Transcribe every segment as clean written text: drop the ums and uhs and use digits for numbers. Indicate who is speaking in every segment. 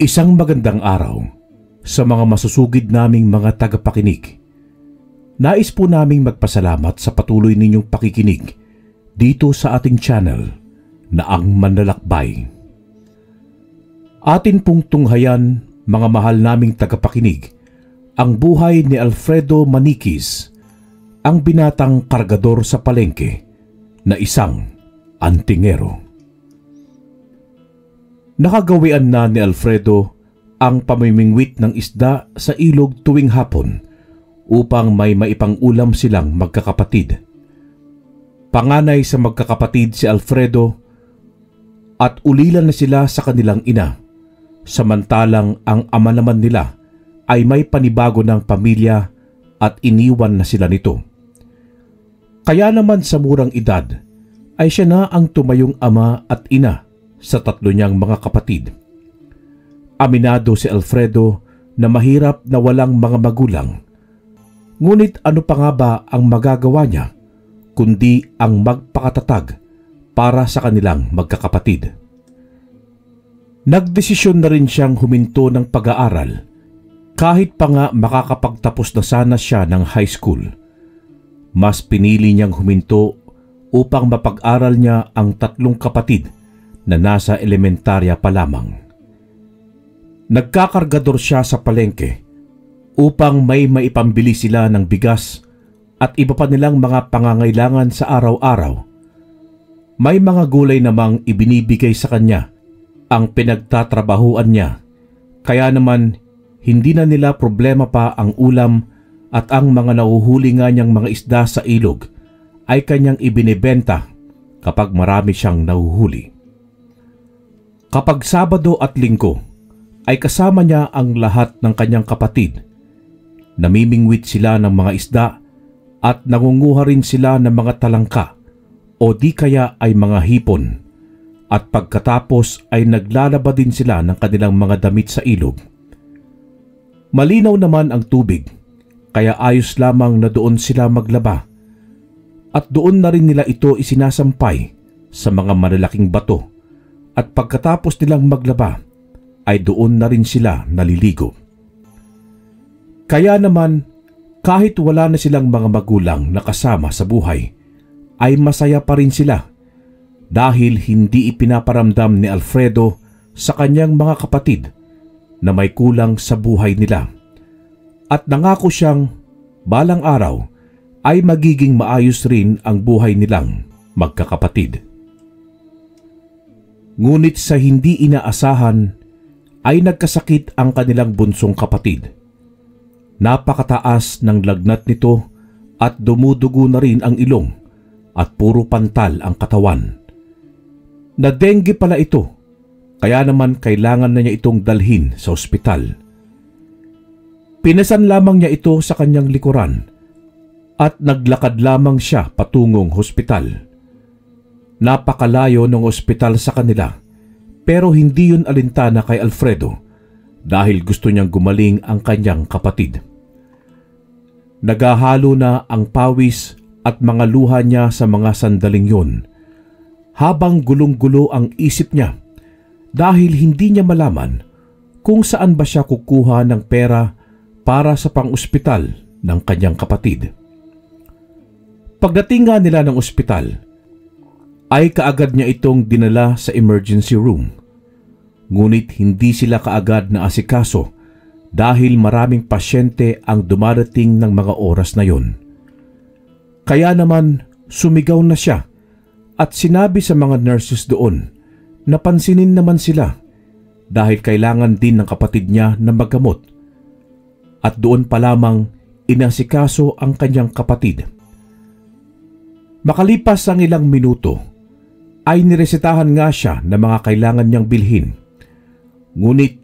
Speaker 1: Isang magandang araw sa mga masusugid naming mga tagapakinig. Nais po naming magpasalamat sa patuloy ninyong pakikinig dito sa ating channel na Ang Manlalakbay. Atin pong tunghayan, mga mahal naming tagapakinig, ang buhay ni Alfredo Maniquis, ang binatang kargador sa palengke na isang antingero. Nakagawian na ni Alfredo ang pamimingwit ng isda sa ilog tuwing hapon upang may maipangulam silang magkakapatid. Panganay sa magkakapatid si Alfredo at ulilan na sila sa kanilang ina, samantalang ang ama naman nila ay may panibago ng pamilya at iniwan na sila nito. Kaya naman sa murang edad ay siya na ang tumayong ama at ina sa tatlo niyang mga kapatid. Aminado si Alfredo na mahirap na walang mga magulang. Ngunit ano pa nga ba ang magagawa niya kundi ang magpakatatag para sa kanilang magkakapatid? Nagdesisyon na rin siyang huminto ng pag-aaral kahit pa nga makakapagtapos na sana siya ng high school. Mas pinili niyang huminto upang mapag-aral niya ang tatlong kapatid na nasa elementarya pa lamang. Nagkakargador siya sa palengke upang may maipambili sila ng bigas at iba pa nilang mga pangangailangan sa araw-araw. May mga gulay namang ibinibigay sa kanya ang pinagtatrabahuan niya, kaya naman hindi na nila problema pa ang ulam at ang mga nahuhuli nga niyang mga isda sa ilog ay kanyang ibinebenta kapag marami siyang nahuhuli. Kapag Sabado at Linggo ay kasama niya ang lahat ng kanyang kapatid. Namimingwit sila ng mga isda at nangunguha rin sila ng mga talangka o di kaya ay mga hipon, at pagkatapos ay naglalaba din sila ng kanilang mga damit sa ilog. Malinaw naman ang tubig, kaya ayos lamang na doon sila maglaba, at doon na rin nila ito isinasampay sa mga malalaking bato, at pagkatapos nilang maglaba ay doon na rin sila naliligo. Kaya naman, kahit wala na silang mga magulang na kasama sa buhay, ay masaya pa rin sila dahil hindi ipinaparamdam ni Alfredo sa kanyang mga kapatid na may kulang sa buhay nila, at nangako siyang balang araw ay magiging maayos rin ang buhay nilang magkakapatid. Ngunit sa hindi inaasahan ay nagkasakit ang kanilang bunsong kapatid. Napakataas ng lagnat nito at dumudugo na rin ang ilong at puro pantal ang katawan. Na-dengue pala ito, kaya naman kailangan na niya itong dalhin sa ospital. Pinasan lamang niya ito sa kanyang likuran at naglakad lamang siya patungong hospital. Napakalayo ng ospital sa kanila, pero hindi yun alintana kay Alfredo dahil gusto niyang gumaling ang kanyang kapatid. Naghahalo na ang pawis at mga luha niya sa mga sandaling yun, habang gulong-gulo ang isip niya dahil hindi niya malaman kung saan ba siya kukuha ng pera para sa pang-ospital ng kanyang kapatid. Pagdating nga nila ng ospital, ay kaagad niya itong dinala sa emergency room. Ngunit hindi sila kaagad na asikaso dahil maraming pasyente ang dumarating ng mga oras na yon. Kaya naman sumigaw na siya at sinabi sa mga nurses doon na pansinin naman sila dahil kailangan din ng kapatid niya na maggamot. At doon pa lamang inasikaso ang kanyang kapatid. Makalipas ang ilang minuto, ay niresetahan nga siya ng mga kailangan niyang bilhin. Ngunit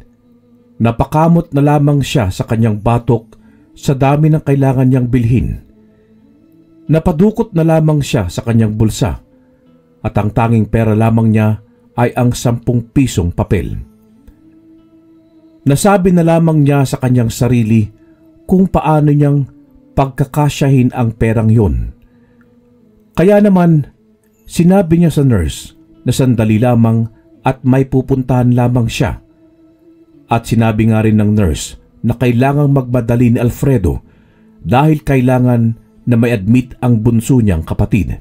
Speaker 1: napakamot na lamang siya sa kanyang batok sa dami ng kailangan niyang bilhin. Napadukot na lamang siya sa kanyang bulsa at ang tanging pera lamang niya ay ang 10 pisong papel. Nasabi na lamang niya sa kanyang sarili kung paano niyang pagkakasyahin ang perang yun. Kaya naman, sinabi niya sa nurse na sandali lamang at may pupuntahan lamang siya. At sinabi nga rin ng nurse na kailangang magmadali ni Alfredo dahil kailangan na may admit ang bunso niyang kapatid.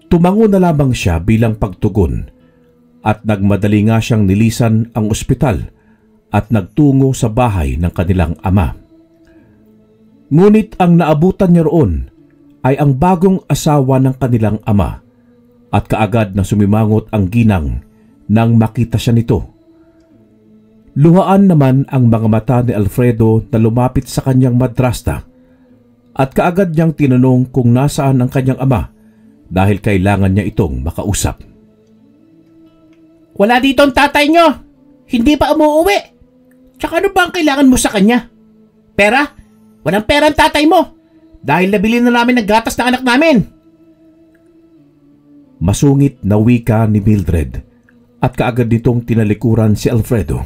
Speaker 1: Tumango na lamang siya bilang pagtugon at nagmadali nga siyang nilisan ang ospital at nagtungo sa bahay ng kanilang ama. Ngunit ang naabutan niya roon ay ang bagong asawa ng kanilang ama at kaagad na sumimangot ang ginang nang makita siya nito. Luhaan naman ang mga mata ni Alfredo na lumapit sa kanyang madrasta at kaagad niyang tinanong kung nasaan ang kanyang ama dahil kailangan niya itong makausap.
Speaker 2: Wala dito ang tatay nyo. Hindi pa umuuwi. Tsaka ano ba ang kailangan mo sa kanya? Pera? Walang pera ang tatay mo dahil nabili na namin ng gatas ng anak namin.
Speaker 1: Masungit na wika ni Mildred at kaagad nitong tinalikuran si Alfredo.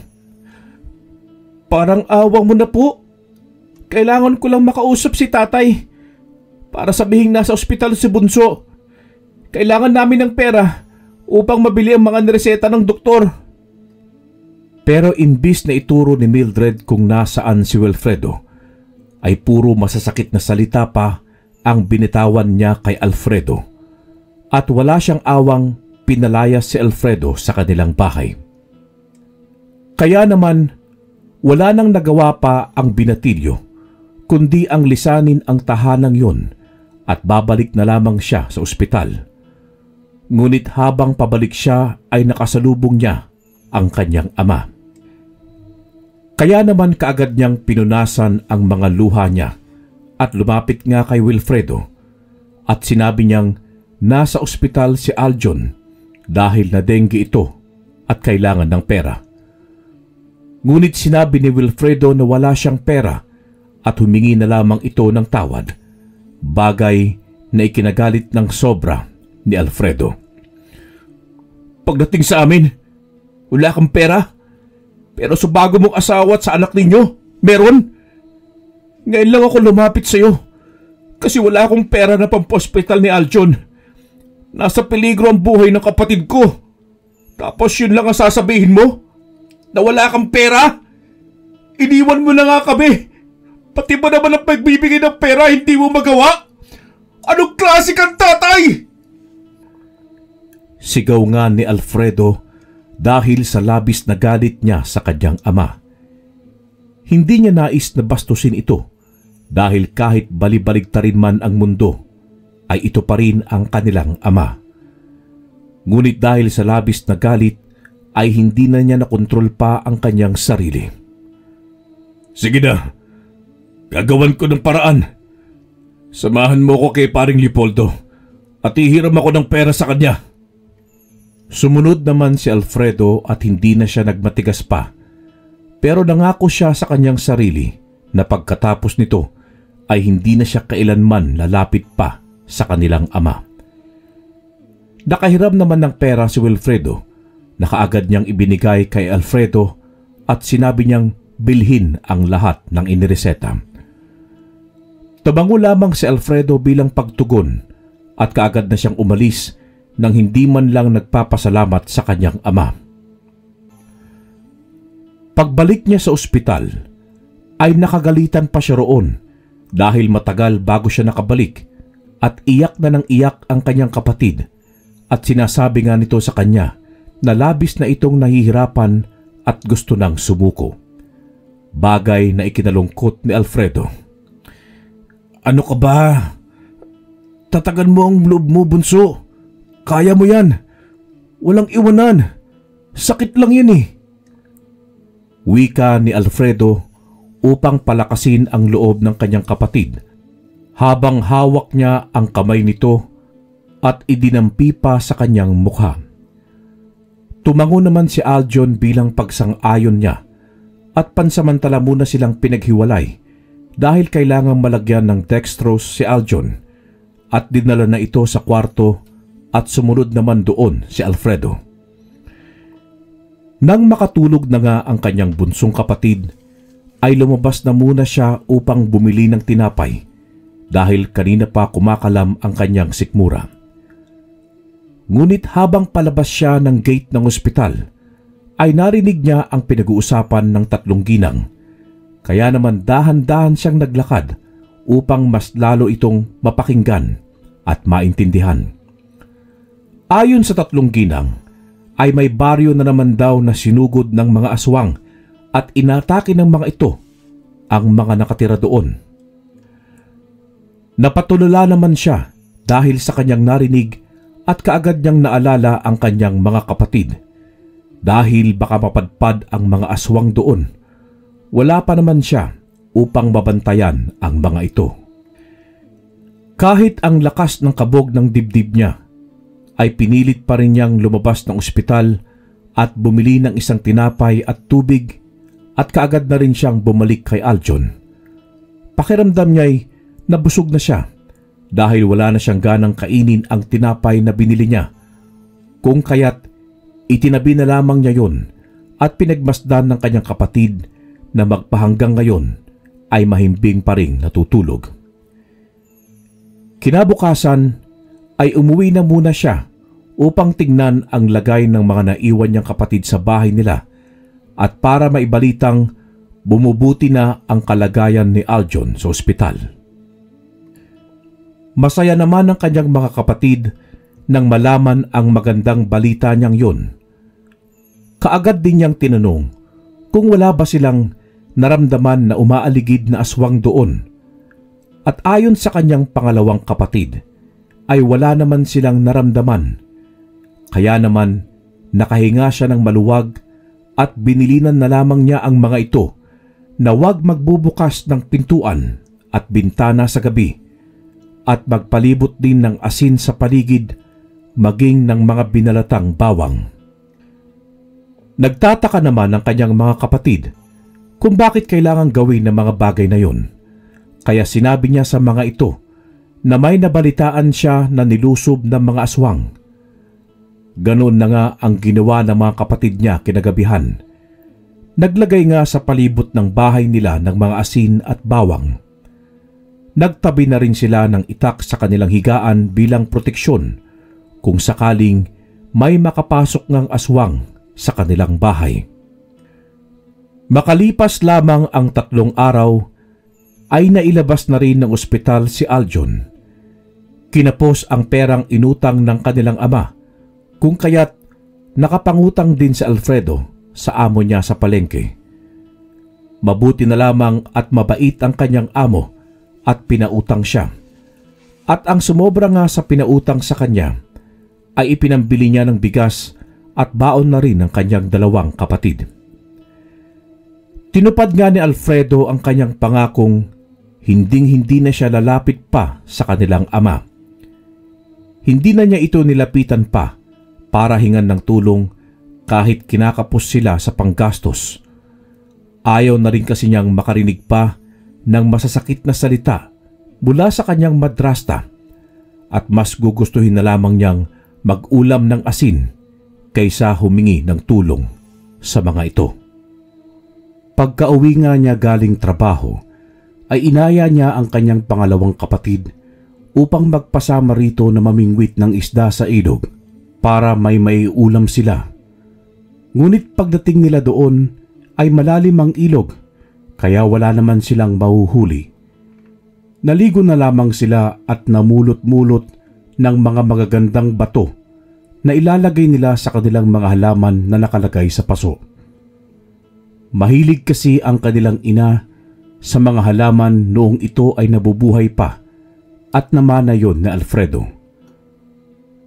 Speaker 1: Parang awang mo na po. Kailangan ko lang makausap si tatay para sabihing nasa ospital si bunso. Kailangan namin ng pera upang mabili ang mga nireseta ng doktor. Pero imbis na ituro ni Mildred kung nasaan si Wilfredo, ay puro masasakit na salita pa ang binitawan niya kay Alfredo. At wala siyang awang pinalaya si Alfredo sa kanilang bahay. Kaya naman, wala nang nagawa pa ang binatilyo, kundi ang lisanin ang tahanang yun at babalik na lamang siya sa ospital. Ngunit habang pabalik siya ay nakasalubong niya ang kanyang ama. Kaya naman kaagad niyang pinunasan ang mga luha niya at lumapit nga kay Wilfredo at sinabi niyang nasa ospital si Aljon dahil na dengue ito at kailangan ng pera. Ngunit sinabi ni Wilfredo na wala siyang pera at humingi na lamang ito ng tawad, bagay na ikinagalit ng sobra ni Alfredo. Pagdating sa amin, wala kang pera, pero sa bago mong asawa at sa anak ninyo, meron. Ngayon lang ako lumapit sa iyo kasi wala akong pera na pampa-hospital ni Aljon. Nasa peligro ang buhay ng kapatid ko. Tapos yun lang ang sasabihin mo? Na wala kang pera? Iniwan mo na nga kami. Pati ba naman ang pagbibigay ng pera hindi mo magawa? Anong klase kang tatay? Sigaw nga ni Alfredo dahil sa labis na galit niya sa kanyang ama. Hindi niya nais na bastusin ito dahil kahit balibaligtarin man ang mundo, ay ito pa rin ang kanilang ama. Ngunit dahil sa labis na galit, ay hindi na niya nakontrol pa ang kanyang sarili. Sige na, gagawan ko ng paraan. Samahan mo ko kay paring Leopoldo at ihiram ako ng pera sa kanya. Sumunod naman si Alfredo at hindi na siya nagmatigas pa. Pero nangako siya sa kanyang sarili na pagkatapos nito ay hindi na siya kailanman lalapit pa sa kanilang ama. Nakahiram naman ng pera si Wilfredo na kaagad niyang ibinigay kay Alfredo at sinabi niyang bilhin ang lahat ng inireseta. Tumango lamang si Alfredo bilang pagtugon at kaagad na siyang umalis nang hindi man lang nagpapasalamat sa kanyang ama. Pagbalik niya sa ospital ay nakagalitan pa siya roon dahil matagal bago siya nakabalik at iyak na ng iyak ang kanyang kapatid at sinasabi nga nito sa kanya na labis na itong nahihirapan at gusto nang sumuko. Bagay na ikinalungkot ni Alfredo. Ano ka ba? Tatagan mo ang loob mo, bunso. Kaya mo yan. Walang iwanan. Sakit lang yan eh. Wika ni Alfredo upang palakasin ang loob ng kanyang kapatid habang hawak niya ang kamay nito at idinampi pa sa kanyang mukha. Tumango naman si Aljon bilang pagsang-ayon niya at pansamantala muna silang pinaghiwalay dahil kailangang malagyan ng dextrose si Aljon at dinala na ito sa kwarto at sumunod naman doon si Alfredo. Nang makatulog na nga ang kanyang bunsong kapatid, ay lumabas na muna siya upang bumili ng tinapay dahil kanina pa kumakalam ang kanyang sikmura. Ngunit habang palabas siya ng gate ng ospital, ay narinig niya ang pinag-uusapan ng tatlong ginang. Kaya naman dahan-dahan siyang naglakad upang mas lalo itong mapakinggan at maintindihan. Ayon sa tatlong ginang, ay may baryo na naman daw na sinugod ng mga aswang at inatake ng mga ito ang mga nakatira doon. Napatulala naman siya dahil sa kanyang narinig at kaagad niyang naalala ang kanyang mga kapatid. Dahil baka mapadpad ang mga aswang doon, wala pa naman siya upang mabantayan ang mga ito. Kahit ang lakas ng kabog ng dibdib niya, ay pinilit pa rin niyang lumabas ng ospital at bumili ng isang tinapay at tubig at kaagad na rin siyang bumalik kay Aljon. Pakiramdam niya'y nabusog na siya dahil wala na siyang ganang kainin ang tinapay na binili niya, kung kaya't itinabi na lamang niya yon at pinagmasdan ng kanyang kapatid na magpahanggang ngayon ay mahimbing pa ring natutulog. Kinabukasan ay umuwi na muna siya upang tingnan ang lagay ng mga naiwan niyang kapatid sa bahay nila at para maibalitang bumubuti na ang kalagayan ni Aljon sa ospital. Masaya naman ang kanyang mga kapatid nang malaman ang magandang balita niyang yon. Kaagad din niyang tinanong kung wala ba silang naramdaman na umaaligid na aswang doon. At ayon sa kanyang pangalawang kapatid, ay wala naman silang naramdaman. Kaya naman nakahinga siya ng maluwag at binilinan na lamang niya ang mga ito na huwag magbubukas ng pintuan at bintana sa gabi at magpalibot din ng asin sa paligid maging ng mga binalatang bawang. Nagtataka naman ang kanyang mga kapatid kung bakit kailangang gawin ng mga bagay na yon. Kaya sinabi niya sa mga ito na may nabalitaan siya na nilusob ng mga aswang. Ganoon na nga ang ginawa ng mga kapatid niya kinagabihan. Naglagay nga sa palibot ng bahay nila ng mga asin at bawang. Nagtabi na rin sila ng itak sa kanilang higaan bilang proteksyon kung sakaling may makapasok ngang aswang sa kanilang bahay. Makalipas lamang ang 3 araw, ay nailabas na rin ng ospital si Aljon. Kinapos ang perang inutang ng kanilang ama, kung kaya't nakapangutang din si Alfredo sa amo niya sa palengke. Mabuti na lamang at mabait ang kanyang amo at pinautang siya. At ang sumobra nga sa pinautang sa kanya ay ipinambili niya ng bigas at baon na rin ng kanyang 2 kapatid. Tinupad nga ni Alfredo ang kanyang pangakong hinding-hindi na siya lalapit pa sa kanilang ama. Hindi na niya ito nilapitan pa para hingan ng tulong kahit kinakapos sila sa panggastos. Ayaw na rin kasi niyang makarinig pa ng masasakit na salita mula sa kanyang madrasta at mas gugustuhin na lamang niyang mag-ulam ng asin kaysa humingi ng tulong sa mga ito. Pagka-uwi nga niya galing trabaho, ay inaya niya ang kanyang pangalawang kapatid upang magpasama rito na mamingwit ng isda sa ilog para may maiulam sila. Ngunit pagdating nila doon ay malalim ang ilog kaya wala naman silang mahuhuli. Naligo na lamang sila at namulot-mulot ng mga magagandang bato na ilalagay nila sa kanilang mga halaman na nakalagay sa paso. Mahilig kasi ang kanilang ina sa mga halaman noong ito ay nabubuhay pa at namana yon na Alfredo.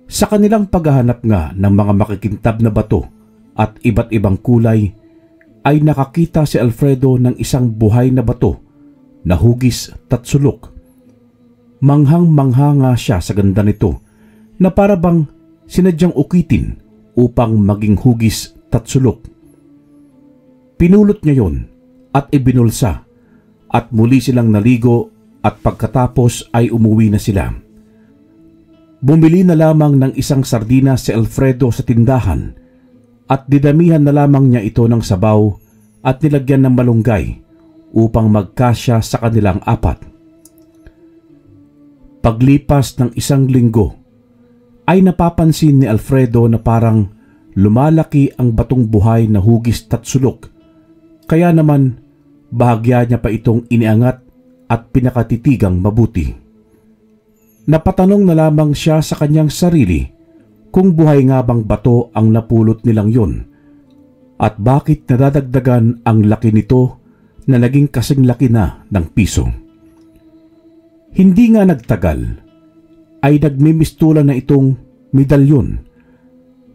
Speaker 1: Sa kanilang paghahanap nga ng mga makikintab na bato at iba't ibang kulay, ay nakakita si Alfredo ng isang buhay na bato na hugis tatsulok. Manghang-mangha nga siya sa ganda nito na para bang sinadyang ukitin upang maging hugis tatsulok. Pinulot niya yon at ibinulsa at muli silang naligo at pagkatapos ay umuwi na sila. Bumili na lamang ng isang sardinas si Alfredo sa tindahan at didamihan na lamang niya ito ng sabaw at nilagyan ng malunggay upang magkasya sa kanilang 4. Paglipas ng 1 linggo ay napapansin ni Alfredo na parang lumalaki ang batong buhay na hugis tatsulok, kaya naman bahagya niya pa itong iniangat at pinakatitigang mabuti. Napatanong na lamang siya sa kanyang sarili kung buhay nga bang bato ang napulot nilang yun at bakit nadadagdagan ang laki nito na naging kasing laki na ng piso. Hindi nga nagtagal ay nagmimistulan na itong medalyon.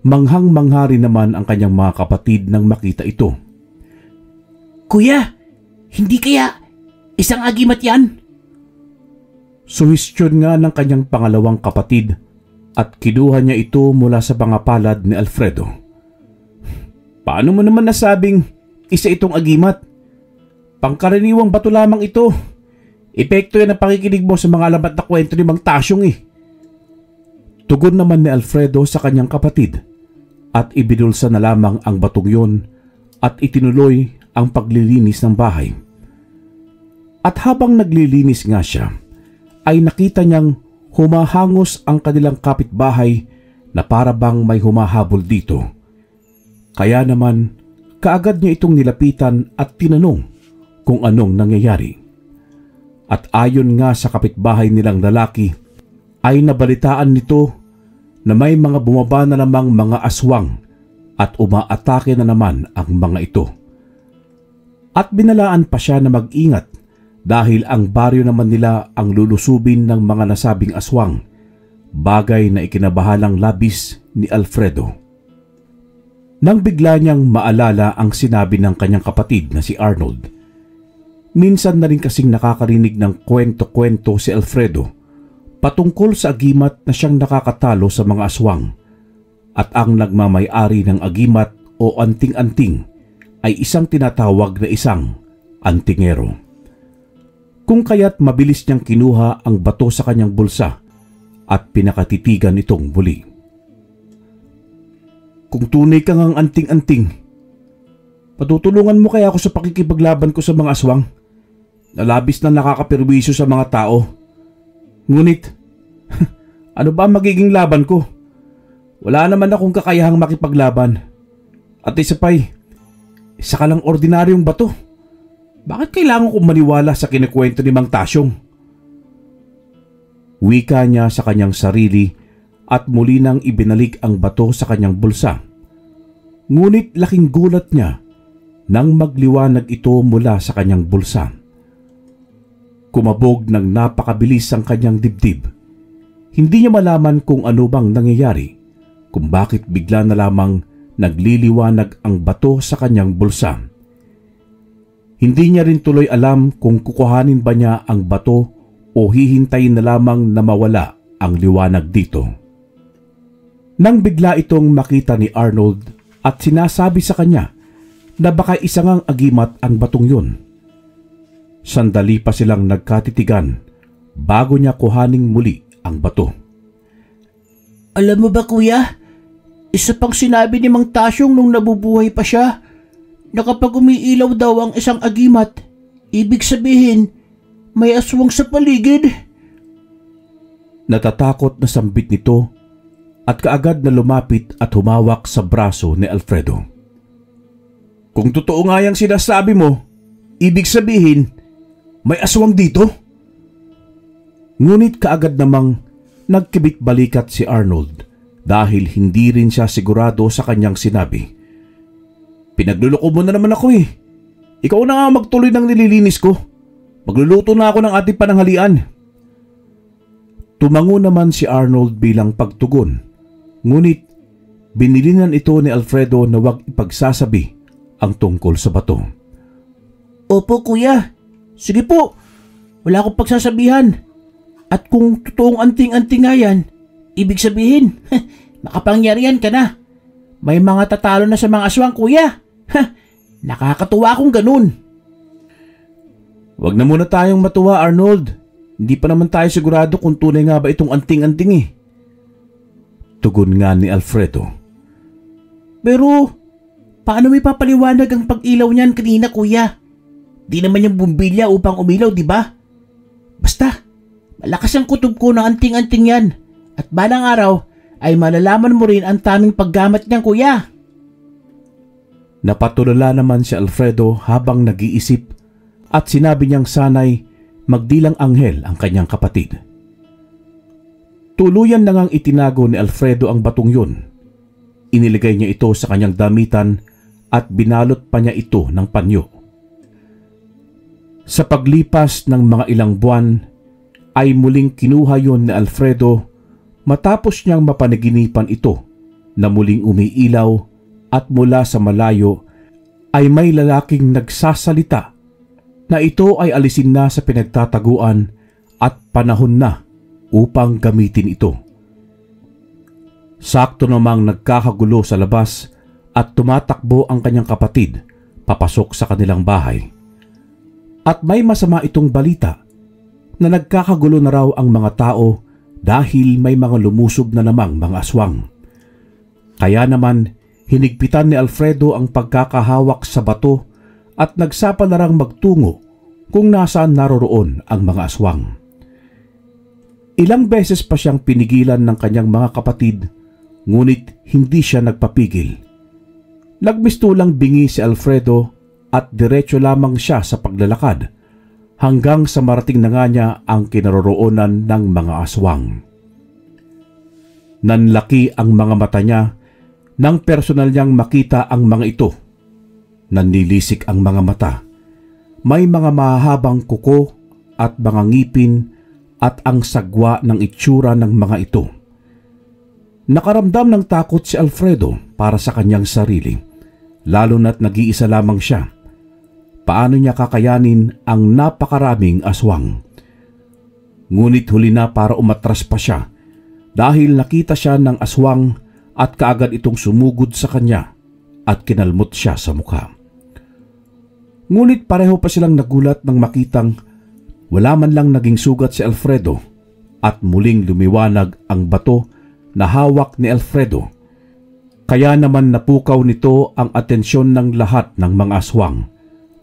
Speaker 1: Manghang-manghari naman ang kanyang mga kapatid nang makita ito.
Speaker 2: Kuya, hindi kaya isang agimat yan?
Speaker 1: Suhestyon nga ng kanyang pangalawang kapatid at kinuha niya ito mula sa mga palad ni Alfredo. Paano mo naman nasabing isa itong agimat? Pangkaraniwang bato lamang ito. Epekto yan ang pakikinig mo sa mga alamat na kwento ni Mang Tasyong eh. Tugon naman ni Alfredo sa kanyang kapatid at ibinulsa na lamang ang batong yun at itinuloy ang paglilinis ng bahay. At habang naglilinis nga siya, ay nakita niyang humahangos ang kanilang kapitbahay na para bang may humahabol dito. Kaya naman, kaagad niya itong nilapitan at tinanong kung anong nangyayari. At ayon nga sa kapitbahay nilang lalaki, ay nabalitaan nito na may mga bumaba na namang mga aswang at umaatake na naman ang mga ito. At binalaan pa siya na mag-ingat dahil ang baryo naman nila ang lulusubin ng mga nasabing aswang, bagay na ikinabahalang labis ni Alfredo. Nang bigla niyang maalala ang sinabi ng kanyang kapatid na si Arnold, minsan na rin kasing nakakarinig ng kwento-kwento si Alfredo patungkol sa agimat na siyang nakakatalo sa mga aswang at ang nagmamay-ari ng agimat o anting-anting ay isang tinatawag na isang antingero. Kung kaya't mabilis niyang kinuha ang bato sa kanyang bulsa at pinakatitigan itong muli. Kung tunay kang ang anting-anting, patutulungan mo kaya ako sa pakikipaglaban ko sa mga aswang na labis na nakakapirwisyo sa mga tao. Ngunit, ano ba magiging laban ko? Wala naman akong kakayahang makipaglaban. At isa ka lang ordinaryong bato. Bakit kailangan kong maniwala sa kinikwento ni Mang Tasyong? Wika niya sa kanyang sarili at muli nang ibinalik ang bato sa kanyang bulsa. Ngunit laking gulat niya nang magliwanag ito mula sa kanyang bulsa. Kumabog ng napakabilis ang kanyang dibdib. Hindi niya malaman kung ano bang nangyayari, kung bakit bigla na lamang nagliliwanag ang bato sa kanyang bulsa. Hindi niya rin tuloy alam kung kukuhanin ba niya ang bato o hihintayin na lamang na mawala ang liwanag dito. Nang bigla itong makita ni Arnold at sinasabi sa kanya na baka isa ngang agimat ang batong yun. Sandali pa silang nagkatitigan bago niya kuhaning muli ang bato.
Speaker 2: Alam mo ba kuya, isa pang sinabi ni Mang Tasyong nung nabubuhay pa siya, na kapag umiilaw daw ang isang agimat, ibig sabihin, may aswang sa paligid.
Speaker 1: Natatakot na sambit nito at kaagad na lumapit at humawak sa braso ni Alfredo. Kung totoo nga yung sinasabi mo, ibig sabihin, may aswang dito? Ngunit kaagad namang nagkibit-balikat si Arnold dahil hindi rin siya sigurado sa kanyang sinabi. Pinagluloko mo na naman ako eh. Ikaw na nga magtuloy ng nililinis ko. Magluluto na ako ng ating pananghalian. Tumango naman si Arnold bilang pagtugon. Ngunit binilinan ito ni Alfredo na huwag ipagsasabi ang tungkol sa bato.
Speaker 2: Opo kuya, sige po. Wala akong pagsasabihan. At kung totoong anting-anting nga yan, ibig sabihin, makapangyarihan ka na. May mga tatalo na sa mga aswang kuya. Nakakatuwa akong ganun.
Speaker 1: Huwag na muna tayong matuwa, Arnold. Hindi pa naman tayo sigurado kung tunay nga ba itong anting-anting eh. Tugon nga ni Alfredo.
Speaker 2: Pero, paano may papaliwanag ang pag-ilaw niyan kanina kuya? Di naman yung bumbilya upang umilaw, di ba? Basta, malakas ang kutob ko ng anting-anting yan. At balang araw, ay malalaman mo rin ang taming paggamit niyang kuya.
Speaker 1: Napatulala naman si Alfredo habang nag-iisip at sinabi niyang sanay magdilang anghel ang kanyang kapatid. Tuluyan na ngang itinago ni Alfredo ang batong yun. Iniligay niya ito sa kanyang damitan at binalot pa niya ito ng panyo. Sa paglipas ng mga ilang buwan ay muling kinuha yon ni Alfredo matapos niyang mapanaginipan ito na muling umiilaw at mula sa malayo ay may lalaking nagsasalita na ito ay alisin na sa pinagtataguan at panahon na upang gamitin ito. Sakto namang nagkakagulo sa labas at tumatakbo ang kanyang kapatid papasok sa kanilang bahay. At may masama itong balita na nagkakagulo na raw ang mga tao dahil may mga lumusob na namang mga aswang. Kaya naman hinigpitan ni Alfredo ang pagkakahawak sa bato at nagsapalarang magtungo kung nasaan naroroon ang mga aswang. Ilang beses pa siyang pinigilan ng kanyang mga kapatid, ngunit hindi siya nagpapigil. Nagmistulang bingi si Alfredo at diretso lamang siya sa paglalakad hanggang sa marating na nga niya ang kinaroroonan ng mga aswang. Nanlaki ang mga mata niya nang personal niyang makita ang mga ito. Nanlilisik ang mga mata. May mga mahahabang kuko at mga ngipin at ang sagwa ng itsura ng mga ito. Nakaramdam ng takot si Alfredo para sa kanyang sarili, lalo na't nag-iisa lamang siya. Paano niya kakayanin ang napakaraming aswang? Ngunit huli na para umatras pa siya dahil nakita siya ng aswang at kaagad itong sumugod sa kanya at kinalmot siya sa mukha. Ngunit pareho pa silang nagulat nang makitang wala man lang naging sugat si Alfredo at muling lumiwanag ang bato na hawak ni Alfredo. Kaya naman napukaw nito ang atensyon ng lahat ng mga aswang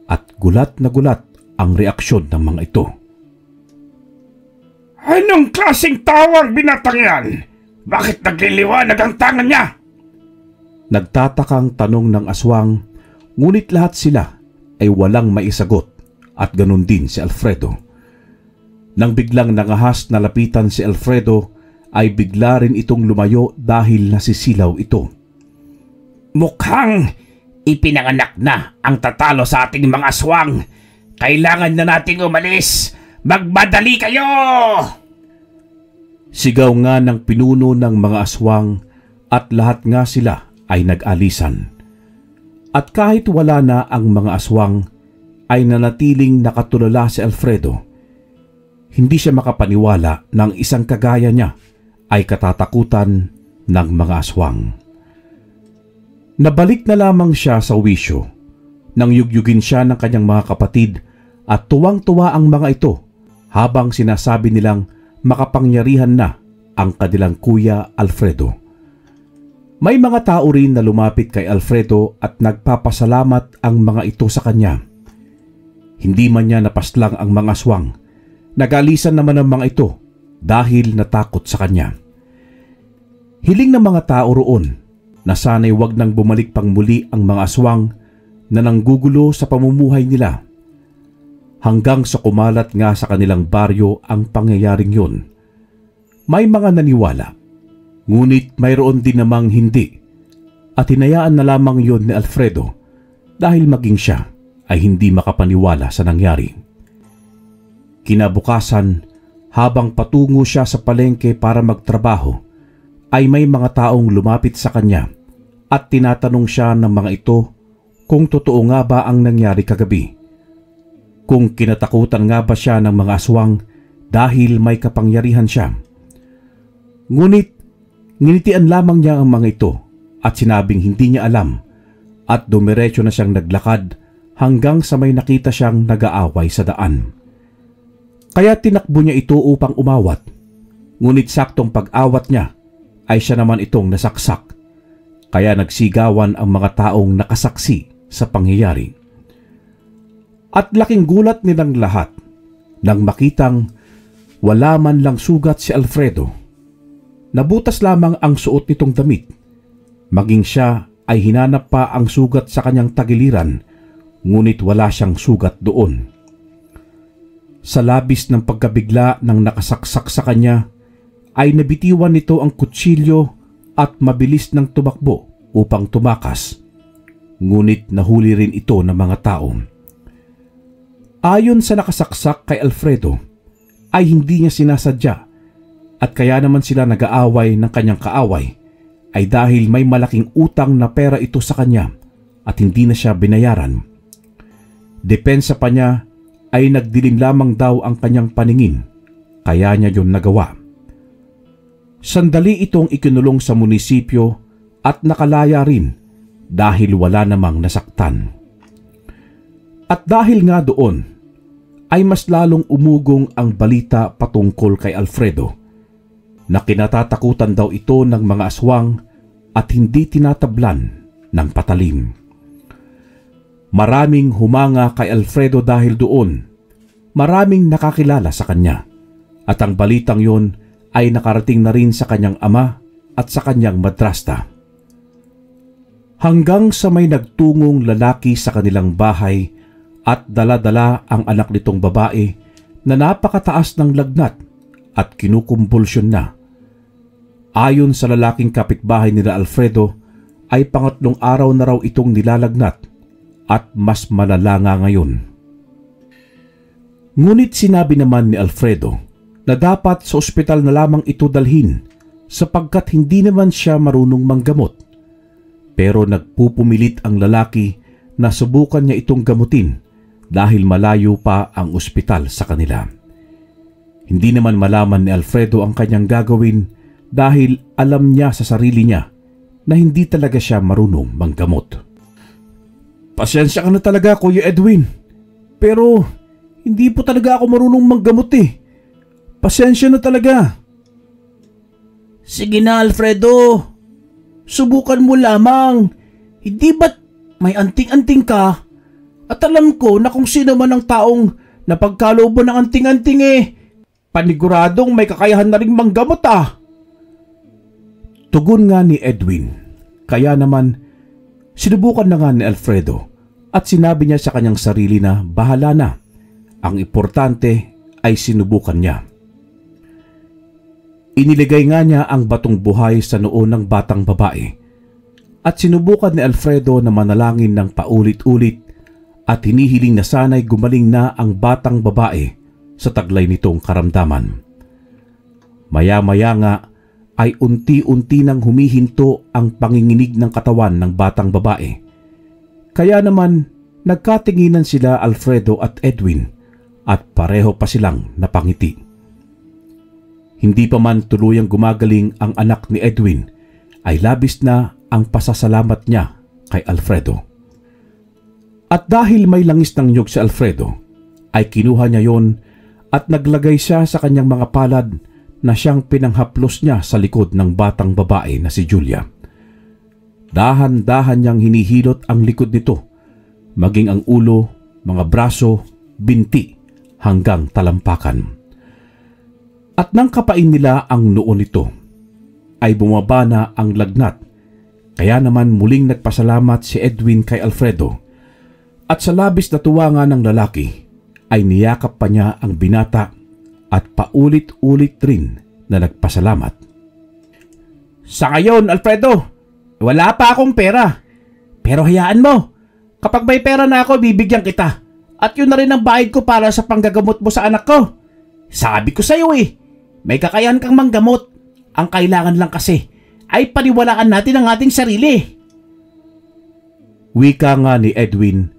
Speaker 1: at gulat na gulat ang reaksyon ng mga ito.
Speaker 3: Anong klaseng tawag binatang yan? Bakit nagliliwanag ang tangan niya?
Speaker 1: Nagtatakang tanong ng aswang, ngunit lahat sila ay walang maisagot at ganun din si Alfredo. Nang biglang nangahas na lapitan si Alfredo ay bigla rin itong lumayo dahil nasisilaw ito.
Speaker 3: Mukhang ipinanganak na ang tatalo sa ating mga aswang. Kailangan na nating umalis. Magmadali kayo!
Speaker 1: Sigaw nga ng pinuno ng mga aswang at lahat nga sila ay nag-alisan. At kahit wala na ang mga aswang ay nanatiling nakatulala si Alfredo. Hindi siya makapaniwala na ang isang kagaya niya ay katatakutan ng mga aswang. Nabalik na lamang siya sa wisyo nang yugyugin siya ng kanyang mga kapatid at tuwang-tuwa ang mga ito habang sinasabi nilang makapangyarihan na ang kanilang kuya Alfredo. May mga tao rin na lumapit kay Alfredo at nagpapasalamat ang mga ito sa kanya. Hindi man niya napaslang ang mga aswang. Nagalisan naman ang mga ito dahil natakot sa kanya. Hiling ng mga tao roon na sana'y wag nang bumalik pang muli ang mga aswang na nanggugulo sa pamumuhay nila. Hanggang sa kumalat nga sa kanilang baryo ang pangyayaring yun. May mga naniwala, ngunit mayroon din namang hindi, at hinayaan na lamang yon ni Alfredo dahil maging siya ay hindi makapaniwala sa nangyari. Kinabukasan, habang patungo siya sa palengke para magtrabaho, ay may mga taong lumapit sa kanya at tinatanong siya ng mga ito kung totoo nga ba ang nangyari kagabi. Kung kinatakutan nga ba siya ng mga aswang dahil may kapangyarihan siya. Ngunit nginitian lamang niya ang mga ito at sinabing hindi niya alam at dumiretso na siyang naglakad hanggang sa may nakita siyang nag-aaway sa daan. Kaya tinakbo niya ito upang umawat, ngunit saktong pag-awat niya ay siya naman itong nasaksak. Kaya nagsigawan ang mga taong nakasaksi sa pangyayari. At laking gulat nilang lahat nang makitang wala man lang sugat si Alfredo. Nabutas lamang ang suot nitong damit. Maging siya ay hinanap pa ang sugat sa kanyang tagiliran, ngunit wala siyang sugat doon. Sa labis ng pagkabigla ng nakasaksak sa kanya, ay nabitiwan nito ang kutsilyo at mabilis nang tumakbo upang tumakas. Ngunit nahuli rin ito ng mga tao. Ayon sa nakasaksak kay Alfredo, ay hindi niya sinasadya at kaya naman sila nag-aaway ng kanyang kaaway ay dahil may malaking utang na pera ito sa kanya at hindi na siya binayaran. Depensa pa niya ay nagdilim lamang daw ang kanyang paningin, kaya niya yun nagawa. Sandali itong ikinulong sa munisipyo at nakalaya rin dahil wala namang nasaktan. At dahil nga doon, ay mas lalong umugong ang balita patungkol kay Alfredo na kinatatakutan daw ito ng mga aswang at hindi tinatablan ng patalim. Maraming humanga kay Alfredo dahil doon. Maraming nakakilala sa kanya at ang balitang yon ay nakarating na rin sa kanyang ama at sa kanyang madrasta. Hanggang sa may nagtungong lalaki sa kanilang bahay at dala-dala ang anak nitong babae na napakataas ng lagnat at kinukumbulsyon na. Ayon sa lalaking kapitbahay nila Alfredo, ay pangatlong araw na raw itong nilalagnat at mas malala nga ngayon. Ngunit sinabi naman ni Alfredo na dapat sa ospital na lamang ito dalhin sapagkat hindi naman siya marunong manggamot. Pero nagpupumilit ang lalaki na subukan niya itong gamutin dahil malayo pa ang ospital sa kanila. Hindi naman malaman ni Alfredo ang kanyang gagawin dahil alam niya sa sarili niya na hindi talaga siya marunong manggamot. Pasensya ka na talaga, Kuya Edwin. Pero hindi po talaga ako marunong manggamot eh. Pasensya na talaga.
Speaker 2: Sige na, Alfredo. Subukan mo lamang. Hindi ba't may anting-anting ka? At alam ko na kung sino man ang taong napagkalooban ng anting-anting paniguradong may kakayahan na rin manggamot ah.
Speaker 1: Tugon nga ni Edwin. Kaya naman, sinubukan na nga ni Alfredo at sinabi niya sa kanyang sarili na bahala na. Ang importante ay sinubukan niya. Iniligay nga niya ang batong buhay sa noo ng batang babae at sinubukan ni Alfredo na manalangin ng paulit-ulit at hinihiling na sana'y gumaling na ang batang babae sa taglay nitong karamdaman. Maya-maya nga ay unti-unti nang humihinto ang panginginig ng katawan ng batang babae. Kaya naman nagkatinginan sila Alfredo at Edwin at pareho pa silang napangiti. Hindi pa man tuluyang gumagaling ang anak ni Edwin ay labis na ang pasasalamat niya kay Alfredo. At dahil may langis ng niyog si Alfredo, ay kinuha niya yon at naglagay siya sa kanyang mga palad na siyang pinanghaplos niya sa likod ng batang babae na si Julia. Dahan-dahan niyang hinihilot ang likod nito, maging ang ulo, mga braso, binti, hanggang talampakan. At nang kapain nila ang noo nito, ay bumaba na ang lagnat, kaya naman muling nagpasalamat si Edwin kay Alfredo. At sa labis na tuwa nga ng lalaki, ay niyakap pa niya ang binata at paulit-ulit rin na nagpasalamat.
Speaker 2: Sa ngayon, Alfredo, wala pa akong pera. Pero hayaan mo, kapag may pera na ako, bibigyan kita. At yun na rin ang bayad ko para sa panggagamot mo sa anak ko. Sabi ko sa'yo may kakayahan kang manggamot. Ang kailangan lang kasi ay paniwalaan natin ang ating sarili.
Speaker 1: Wika nga ni Edwin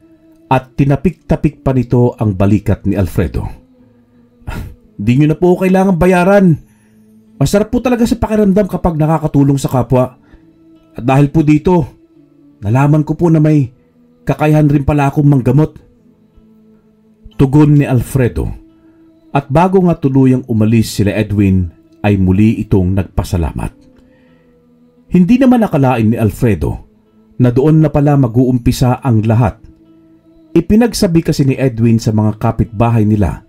Speaker 1: at tinapik-tapik pa nito ang balikat ni Alfredo. Di nyo na po kailangan bayaran. Masarap po talaga sa pakiramdam kapag nakakatulong sa kapwa. At dahil po dito, nalaman ko po na may kakayahan rin pala akong manggamot. Tugon ni Alfredo. At bago nga tuluyang umalis sila Edwin, ay muli itong nagpasalamat. Hindi naman akalain ni Alfredo na doon na pala mag-uumpisa ang lahat. Ipinagsabi kasi ni Edwin sa mga kapitbahay nila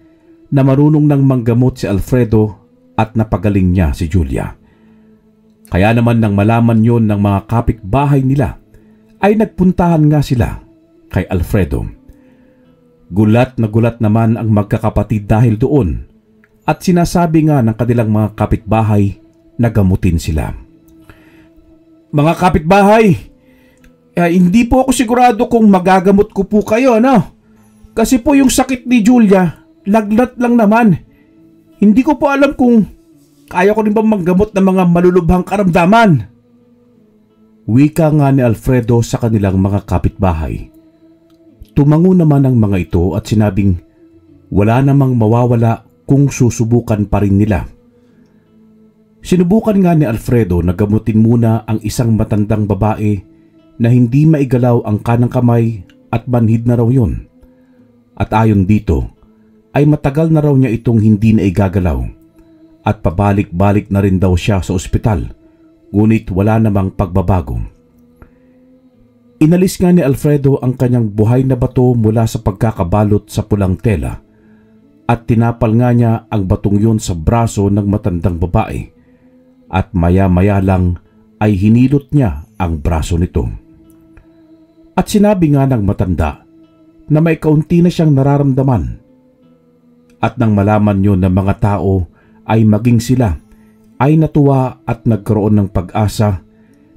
Speaker 1: na marunong nang manggamot si Alfredo at napagaling niya si Julia. Kaya naman nang malaman yon ng mga kapitbahay nila, ay nagpuntahan nga sila kay Alfredo. Gulat na gulat naman ang magkakapatid dahil doon at sinasabi nga ng kanilang mga kapitbahay na gamutin sila. Mga kapitbahay, hindi po ako sigurado kung magagamot ko po kayo, no? Kasi po yung sakit ni Julia, lagnat lang naman. Hindi ko po alam kung kaya ko rin ba manggamot ng mga malulubhang karamdaman. Wika nga ni Alfredo sa kanilang mga kapitbahay. Tumango naman ang mga ito at sinabing wala namang mawawala kung susubukan pa rin nila. Sinubukan nga ni Alfredo na gamutin muna ang isang matandang babae na hindi maigalaw ang kanang kamay at manhid na raw yun. At ayon dito, ay matagal na raw niya itong hindi na igagalaw at pabalik-balik na rin daw siya sa ospital, ngunit wala namang pagbabago. Inalis nga ni Alfredo ang kanyang buhay na bato mula sa pagkakabalot sa pulang tela at tinapal nga niya ang batong yun sa braso ng matandang babae at maya-maya lang ay hinilot niya ang braso nito. At sinabi nga ng matanda na may kaunti na siyang nararamdaman. At nang malaman yun ng mga tao ay maging sila ay natuwa at nagkaroon ng pag-asa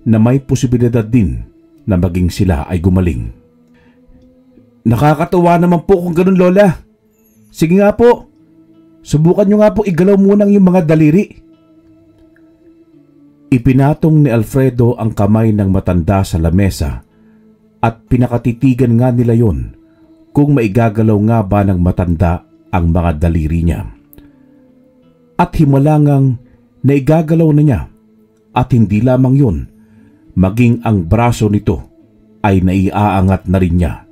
Speaker 1: na may posibilidad din na maging sila ay gumaling. Nakakatuwa naman po kung ganun, Lola. Sige nga po, subukan nyo nga po igalaw munang yung mga daliri. Ipinatong ni Alfredo ang kamay ng matanda sa lamesa at pinakatitigan nga nila yon kung maigagalaw nga ba ng matanda ang mga daliri niya. At himalangang naigagalaw na niya at hindi lamang yun, maging ang braso nito ay naiaangat na rin niya.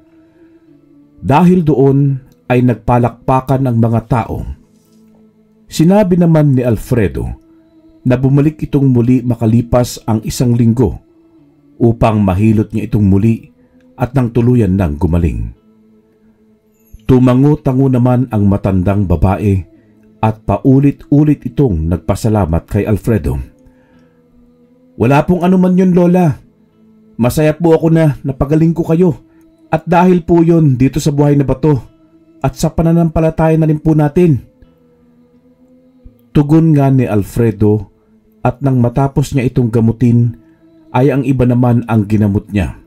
Speaker 1: Dahil doon ay nagpalakpakan ang mga tao. Sinabi naman ni Alfredo na bumalik itong muli makalipas ang 1 linggo upang mahilot niya itong muli at nang tuluyan nang gumaling. Tumango-tango naman ang matandang babae at paulit-ulit itong nagpasalamat kay Alfredo. Wala pong anuman yun, Lola. Masaya po ako na napagaling ko kayo at dahil po yun dito sa buhay na bato at sa pananampalataya na rin po natin. Tugon nga ni Alfredo at nang matapos niya itong gamutin ay ang iba naman ang ginamot niya.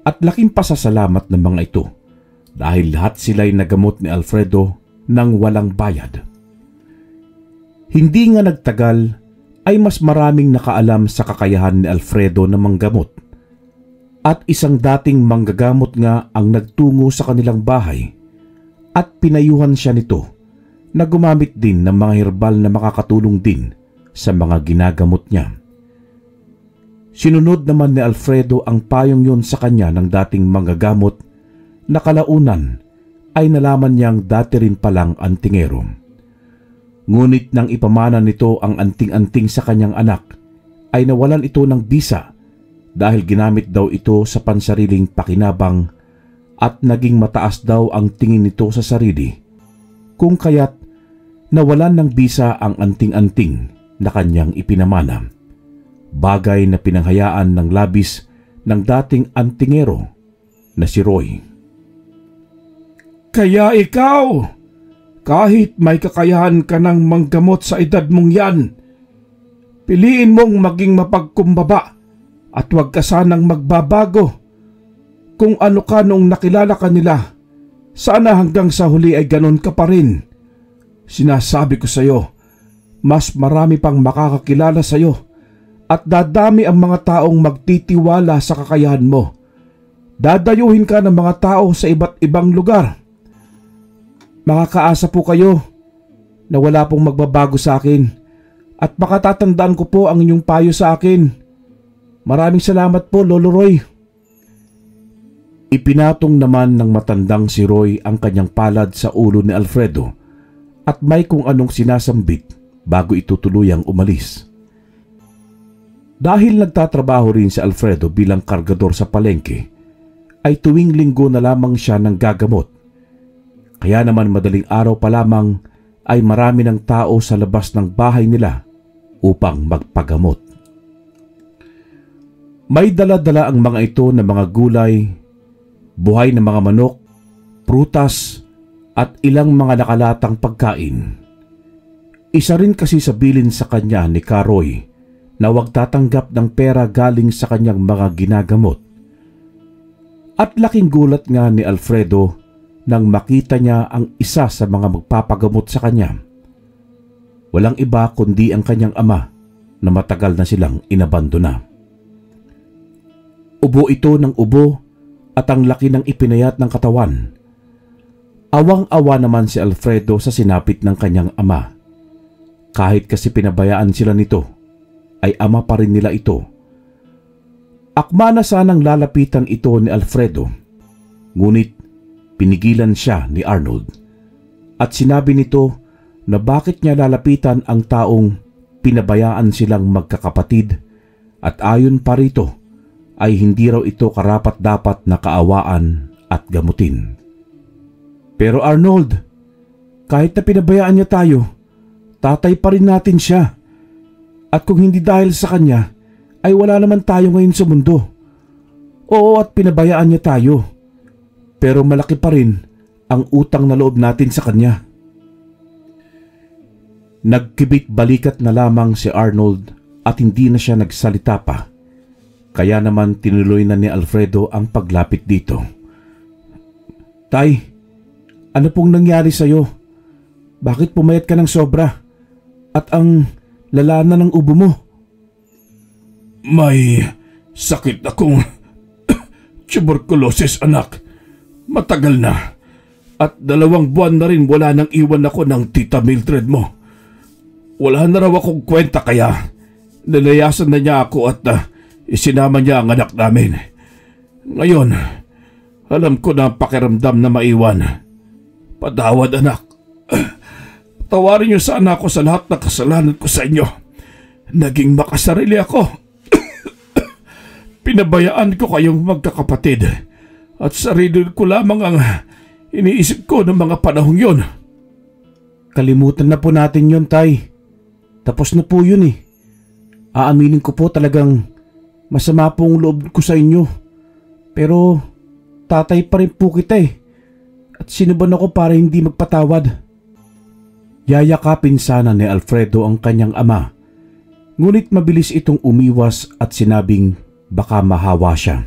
Speaker 1: At laking pasasalamat ng mga ito dahil lahat sila'y nagamot ni Alfredo nang walang bayad. Hindi nga nagtagal ay mas maraming nakaalam sa kakayahan ni Alfredo na manggamot at isang dating manggagamot nga ang nagtungo sa kanilang bahay at pinayuhan siya nito na gumamit din ng mga herbal na makakatulong din sa mga ginagamot niya. Sinunod naman ni Alfredo ang payong yun sa kanya ng dating manggagamot na kalaunan ay nalaman niyang dati rin palang antingero. Ngunit nang ipamana nito ang anting-anting sa kanyang anak, ay nawalan ito ng bisa dahil ginamit daw ito sa pansariling pakinabang at naging mataas daw ang tingin nito sa sarili, kung kaya't nawalan ng bisa ang anting-anting na kanyang ipinamana, bagay na pinanghayaan ng labis ng dating antingero na si Roy. Kaya ikaw, kahit may kakayahan ka ng manggamot sa edad mong yan, piliin mong maging mapagkumbaba at huwag ka sanang magbabago. Kung ano ka nung nakilala ka nila, sana hanggang sa huli ay ganon ka pa rin. Sinasabi ko sa iyo, mas marami pang makakakilala sa iyo at dadami ang mga taong magtitiwala sa kakayahan mo. Dadayuhin ka ng mga tao sa iba't ibang lugar. Makakaasa po kayo na wala pong magbabago sa akin at makatatandaan ko po ang inyong payo sa akin. Maraming salamat po, Lolo Roy. Ipinatong naman ng matandang si Roy ang kanyang palad sa ulo ni Alfredo at may kung anong sinasambit bago ito tuluyang umalis. Dahil nagtatrabaho rin si Alfredo bilang kargador sa palengke, ay tuwing linggo na lamang siya ng gagamot. Kaya naman madaling araw pa lamang ay marami ng tao sa labas ng bahay nila upang magpagamot. May dala-dala ang mga ito na mga gulay, buhay na mga manok, prutas at ilang mga nakalatang pagkain. Isa rin kasi sa bilin sa kanya ni Karoy na huwag tatanggap ng pera galing sa kanyang mga ginagamot. At laking gulat nga ni Alfredo nang makita niya ang isa sa mga magpapagamot sa kanya. Walang iba kundi ang kanyang ama na matagal na silang inabandona. Ubo ito ng ubo at ang laki ng ipinayat ng katawan. Awang-awa naman si Alfredo sa sinapit ng kanyang ama. Kahit kasi pinabayaan sila nito, ay ama pa rin nila ito. Akma na sanang lalapitan ito ni Alfredo, ngunit pinigilan siya ni Arnold. At sinabi nito na bakit niya lalapitan ang taong pinabayaan silang magkakapatid at ayon pa rito ay hindi raw ito karapat-dapat na kaawaan at gamutin. Pero Arnold, kahit na pinabayaan niya tayo, tatay pa rin natin siya. At kung hindi dahil sa kanya, ay wala naman tayo ngayon sa mundo. Oo, at pinabayaan niya tayo. Pero malaki pa rin ang utang na loob natin sa kanya. Nagkibit balikat na lamang si Arnold at hindi na siya nagsalita pa. Kaya naman tinuloy na ni Alfredo ang paglapit dito. Tay, ano pong nangyari sa'yo? Bakit pumayat ka ng sobra? At ang lala na ng ubo mo?
Speaker 3: May sakit akong tuberculosis, anak. Matagal na. At 2 buwan na rin wala nang iwan ako ng tita Mildred mo. Wala na raw akong kwenta kaya nilayasan na niya ako at isinama niya ang anak namin. Ngayon, alam ko na ang pakiramdam na maiwan. Patawad, anak. Tawarin niyo sana ako sa lahat ng kasalanan ko sa inyo. Naging makasarili ako. Pinabayaan ko kayong magkakapatid at sarili ko lamang ang iniisip ko ng mga panahong yon.
Speaker 1: Kalimutan na po natin yon, tay. Tapos na po yun eh. Aaminin ko po talagang masama pong loob ko sa inyo. Pero tatay pa rin po kita eh. At sinuban ako para hindi magpatawad. Yayakapin sana ni Alfredo ang kanyang ama. Ngunit mabilis itong umiwas at sinabing baka mahawa siya.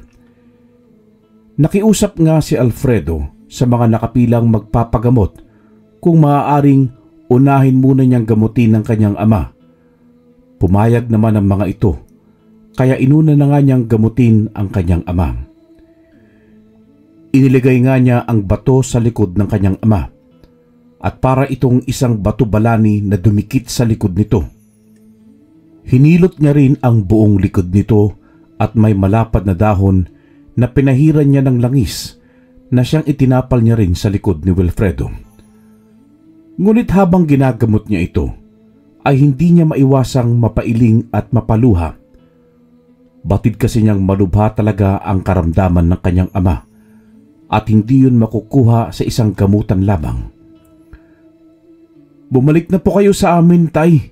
Speaker 1: Nakiusap nga si Alfredo sa mga nakapilang magpapagamot kung maaaring unahin muna niyang gamutin ng kanyang ama. Pumayag naman ang mga ito, kaya inuna na nga niyang gamutin ang kanyang ama. Iniligay nga niya ang bato sa likod ng kanyang ama at para itong isang bato balani na dumikit sa likod nito. Hinilot niya rin ang buong likod nito at may malapad na dahon na pinahiran niya ng langis na siyang itinapal niya rin sa likod ni Wilfredo. Ngunit habang ginagamot niya ito, ay hindi niya maiwasang mapailing at mapaluha. Batid kasi niyang malubha talaga ang karamdaman ng kanyang ama at hindi yun makukuha sa isang gamutan lamang. Bumalik na po kayo sa amin, tay.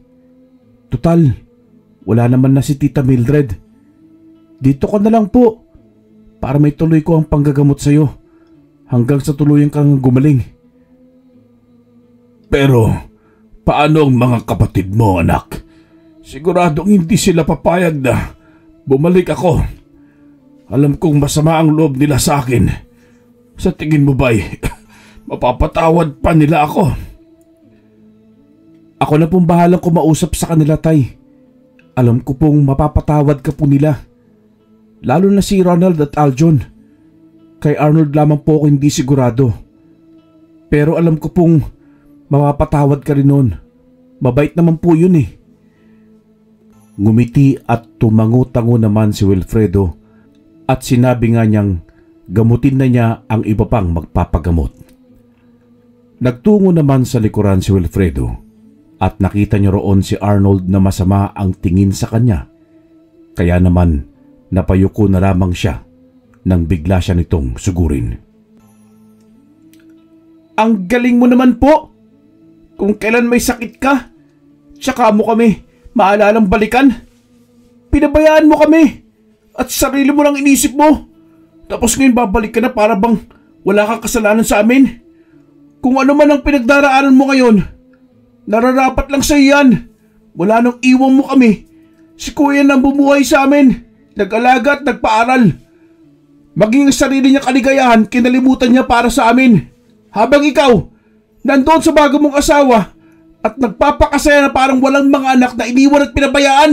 Speaker 1: Tutal, wala naman na si Tita Mildred. Dito ka na lang po para may tuloy ko ang panggagamot sa'yo hanggang sa tuluyan kang gumaling.
Speaker 3: Pero paano ang mga kapatid mo, anak? Siguradong hindi sila papayag na bumalik ako. Alam kong masama ang loob nila sa akin. Sa tingin mo ba'y mapapatawad pa nila ako?
Speaker 1: Ako na pong bahalang kumausap sa kanila, tay. Alam ko pong mapapatawad ka po nila. Lalo na si Ronald at Aljon. Kay Arnold lamang po ako hindi sigurado. Pero alam ko pong mapapatawad ka rin nun. Mabait naman po yun eh. Ngumiti at tumango-tango naman si Wilfredo at sinabi nga niyang gamutin na niya ang iba pang magpapagamot. Nagtungo naman sa likuran si Wilfredo at nakita niya roon si Arnold na masama ang tingin sa kanya. Kaya naman napayuko na lamang siya nang bigla siya nitong sugurin.
Speaker 2: Ang galing mo naman po! Kung kailan may sakit ka, tsaka mo kami maalalang balikan. Pinabayaan mo kami
Speaker 3: At sarili mo lang inisip mo. Tapos ngayon babalik ka na para bang wala kang kasalanan sa amin. Kung ano man ang pinagdaraanan mo ngayon, nararapat lang sa iyan. Wala nang iwan mo kami. Si kuya nang bumuhay sa amin. Nag-alaga at nagpaaral. Maging ang sarili niya kaligayahan, kinalimutan niya para sa amin. Habang ikaw, nandoon sa bago mong asawa at nagpapakasaya na parang walang mga anak na iniwan at pinabayaan.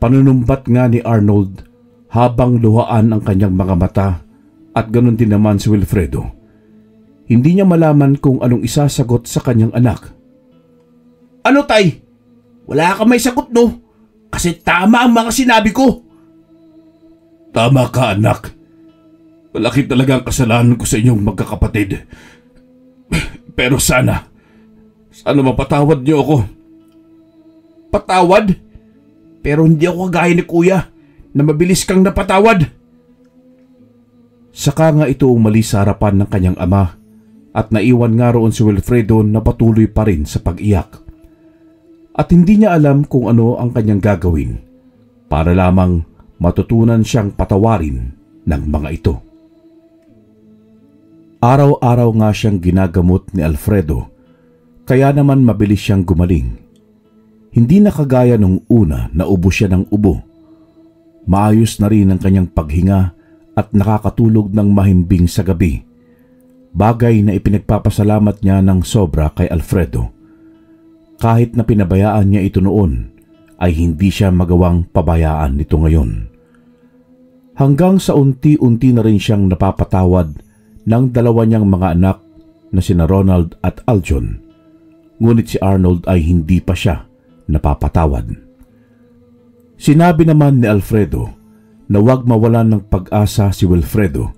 Speaker 1: Panunumbat nga ni Arnold habang luhaan ang kanyang mga mata at ganun din naman si Wilfredo. Hindi niya malaman kung anong isasagot sa kanyang anak.
Speaker 3: Ano tay? Wala ka may sagot no? Kasi tama ang mga sinabi ko. Tama ka anak. Malaki talaga ang kasalanan ko sa inyong magkakapatid. Pero sana mapatawad niyo ako. Patawad? Pero hindi ako kagaya ni kuya na mabilis kang napatawad.
Speaker 1: Saka nga ito umalis sa harapan ng kanyang ama at naiwan nga roon si Wilfredo na patuloy pa rin sa pag-iyak. At hindi niya alam kung ano ang kanyang gagawin para lamang matutunan siyang patawarin ng mga ito. Araw-araw nga siyang ginagamot ni Alfredo, kaya naman mabilis siyang gumaling. Hindi na kagaya nung una na ubo siya ng ubo. Maayos na rin ang kanyang paghinga at nakakatulog ng mahimbing sa gabi. Bagay na ipinagpapasalamat niya ng sobra kay Alfredo. Kahit na pinabayaan niya ito noon, ay hindi siya magawang pabayaan nito ngayon. Hanggang sa unti-unti na rin siyang napapatawad ng dalawa niyang mga anak na sina Ronald at Aljon. Ngunit si Arnold ay hindi pa siya napapatawad. Sinabi naman ni Alfredo na huwag mawalan ng pag-asa si Wilfredo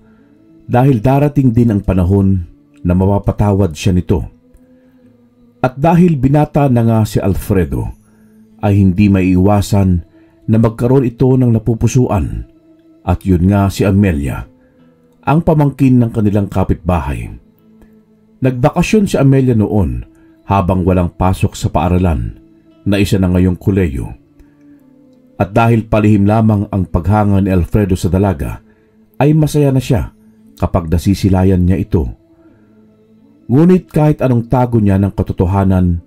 Speaker 1: dahil darating din ang panahon na mapapatawad siya nito. At dahil binata na nga si Alfredo, ay hindi maiiwasan na magkaroon ito ng napupusuan. At yun nga si Amelia, ang pamangkin ng kanilang kapitbahay. Nagbakasyon si Amelia noon habang walang pasok sa paaralan na isa na ngayong kolehiyo. At dahil palihim lamang ang paghanga ni Alfredo sa dalaga, ay masaya na siya kapag nasisilayan niya ito. Ngunit kahit anong tago niya ng katotohanan,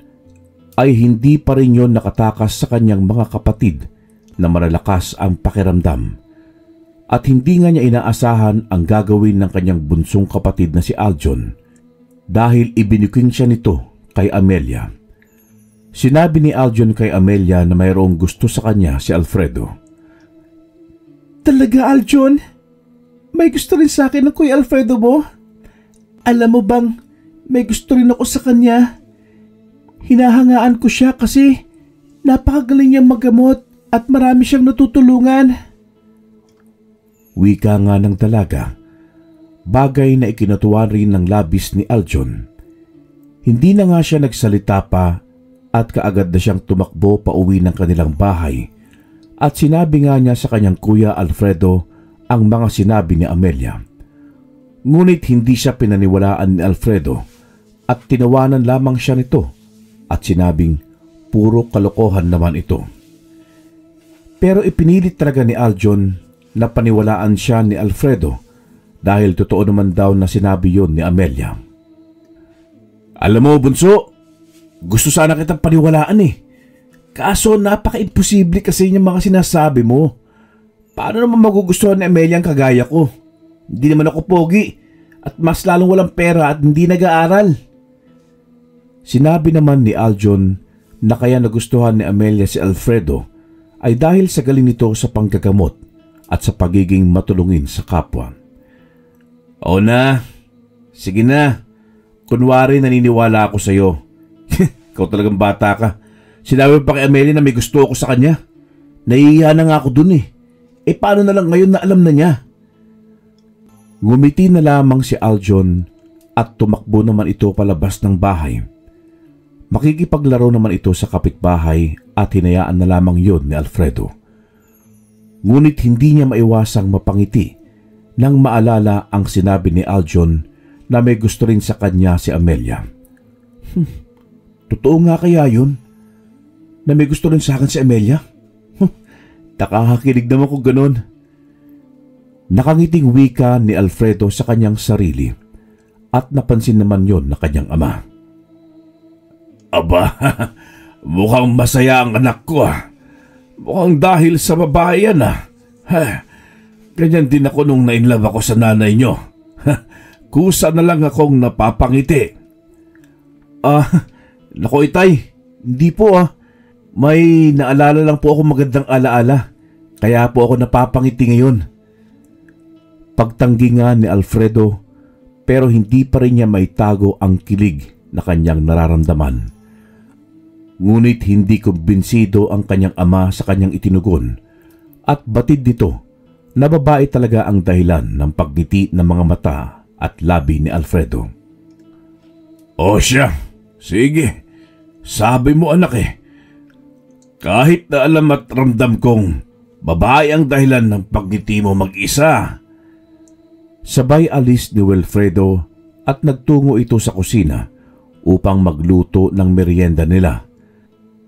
Speaker 1: ay hindi pa rin yon nakatakas sa kanyang mga kapatid na malalakas ang pakiramdam. At hindi nga niya inaasahan ang gagawin ng kanyang bunsong kapatid na si Aljon dahil ibinuking siya nito kay Amelia. Sinabi ni Aljon kay Amelia na mayroong gusto sa kanya si Alfredo.
Speaker 2: Talaga, Aljon? May gusto rin sa akin ng Kuya Alfredo mo? Alam mo bang may gusto rin ako sa kanya? Hinahangaan ko siya kasi napakagaling niyang maggamot at marami siyang natutulungan.
Speaker 1: Wika nga ng dalaga, bagay na ikinatuwa rin ng labis ni Aljon. Hindi na nga siya nagsalita pa at kaagad na siyang tumakbo pa uwi ng kanilang bahay at sinabi nga niya sa kanyang kuya Alfredo ang mga sinabi ni Amelia. Ngunit hindi siya pinaniwalaan ni Alfredo at tinawanan lamang siya nito at sinabing puro kalokohan naman ito. Pero ipinilit talaga ni Aljon na paniwalaan siya ni Alfredo dahil totoo naman daw na sinabi yon ni Amelia. Alam mo, bunso, gusto sana kitang paniwalaan eh. Kaso napaka-imposible kasi yung mga sinasabi mo. Paano naman magugustuhan ni Amelia ang kagaya ko? Hindi naman ako pogi at mas lalong walang pera at hindi nag-aaral. Sinabi naman ni Aljon na kaya nagustuhan ni Amelia si Alfredo ay dahil sa galing nito sa panggagamot at sa pagiging matulungin sa kapwa. O na, sige na. Kunwari naniniwala ako sa iyo. Ikaw talagang bata ka. Sinabi pa kay Amelia na may gusto ako sa kanya. Nahihiya na nga ako dun eh. Eh paano na lang ngayon na alam na niya? Ngumiti na lamang si Aljon at tumakbo naman ito palabas ng bahay. Makikipaglaro naman ito sa kapitbahay at hinayaan na lamang yon ni Alfredo. Ngunit hindi niya maiwasang mapangiti nang maalala ang sinabi ni Aljon na may gusto rin sa kanya si Amelia. Totoo nga kaya yun? Na may gusto rin sa akin si Amelia? Nakakakilig naman kung ganun. Nakangiting wika ni Alfredo sa kanyang sarili at napansin naman yon na kanyang ama.
Speaker 3: Aba, mukhang masaya ang anak ko Mukhang dahil sa babae yan Ganyan din ako nung nainlove ako sa nanay nyo. Kusa na lang akong napapangiti.
Speaker 1: Nako itay, hindi po May naalala lang po ako magandang alaala. Kaya po ako napapangiti ngayon. Pagtanggi nga ni Alfredo pero hindi pa rin niya maitago ang kilig na kanyang nararamdaman. Ngunit hindi kumbinsido ang kanyang ama sa kanyang itinugon at batid nito na babae talaga ang dahilan ng pagngiti ng mga mata at labi ni Alfredo.
Speaker 3: O siya, sige, sabi mo anak Kahit na alam at ramdam kong babae ang dahilan ng pagngiti mo mag-isa.
Speaker 1: Sabay alis ni Wilfredo at nagtungo ito sa kusina upang magluto ng merienda nila.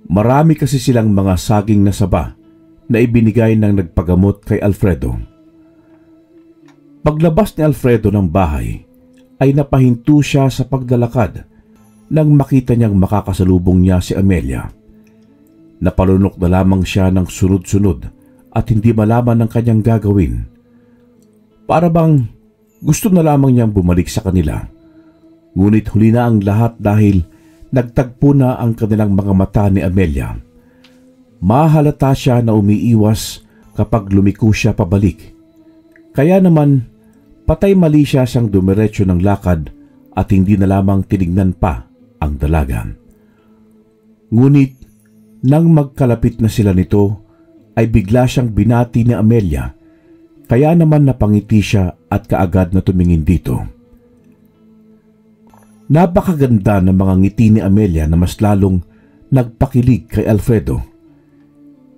Speaker 1: Marami kasi silang mga saging na saba na ibinigay ng nagpagamot kay Alfredo. Paglabas ni Alfredo ng bahay ay napahinto siya sa paglalakad nang makita niyang makakasalubong niya si Amelia. Napalunok na lamang siya ng sunod-sunod at hindi malaman ang kanyang gagawin. Para bang gusto na lamang niyang bumalik sa kanila. Ngunit huli na ang lahat dahil nagtagpo na ang kanilang mga mata ni Amelia. Mahalata siya na umiiwas kapag lumiko siya pabalik. Kaya naman patay mali siya siyang dumiretso ng lakad at hindi na lamang tinignan pa ang dalaga. Ngunit nang magkalapit na sila nito ay bigla siyang binati ni Amelia. Kaya naman napangiti siya at kaagad na tumingin dito. Napakaganda ng mga ngiti ni Amelia na mas lalong nagpakilig kay Alfredo.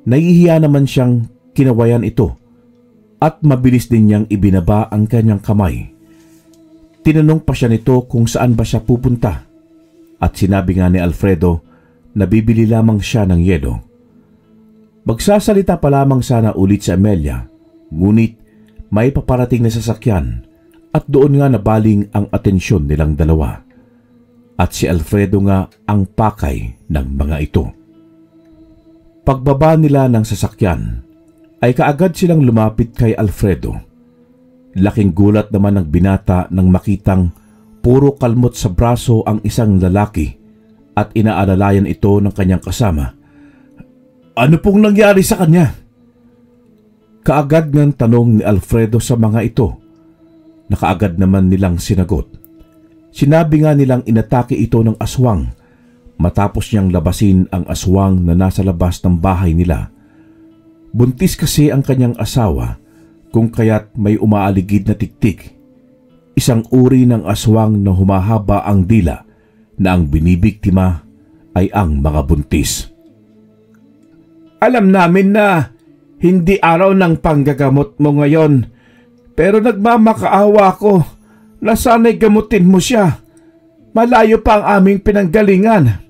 Speaker 1: Nahihiya naman siyang kinawayan ito at mabilis din niyang ibinaba ang kanyang kamay. Tinanong pa siya nito kung saan ba siya pupunta at sinabi nga ni Alfredo na bibili lamang siya ng yelo. Magsasalita pa lamang sana ulit si Amelia, ngunit may paparating na sasakyan at doon nga nabaling ang atensyon nilang dalawa. At si Alfredo nga ang pakay ng mga ito. Pagbaba nila ng sasakyan, ay kaagad silang lumapit kay Alfredo. Laking gulat naman ng binata nang makitang puro kalmot sa braso ang isang lalaki at inaalalayan ito ng kanyang kasama. Ano pong nangyari sa kanya? Kaagad ng tanong ni Alfredo sa mga ito. Nakaagad naman nilang sinagot. Sinabi nga nilang inatake ito ng aswang matapos niyang labasin ang aswang na nasa labas ng bahay nila. Buntis kasi ang kanyang asawa kung kaya't may umaaligid na tiktik. Isang uri ng aswang na humahaba ang dila na ang binibiktima ay ang mga buntis. Alam namin na hindi araw ng panggagamot mo ngayon, pero nagmamakaawa ko na sana'y gamutin mo siya. Malayo pa ang aming pinanggalingan.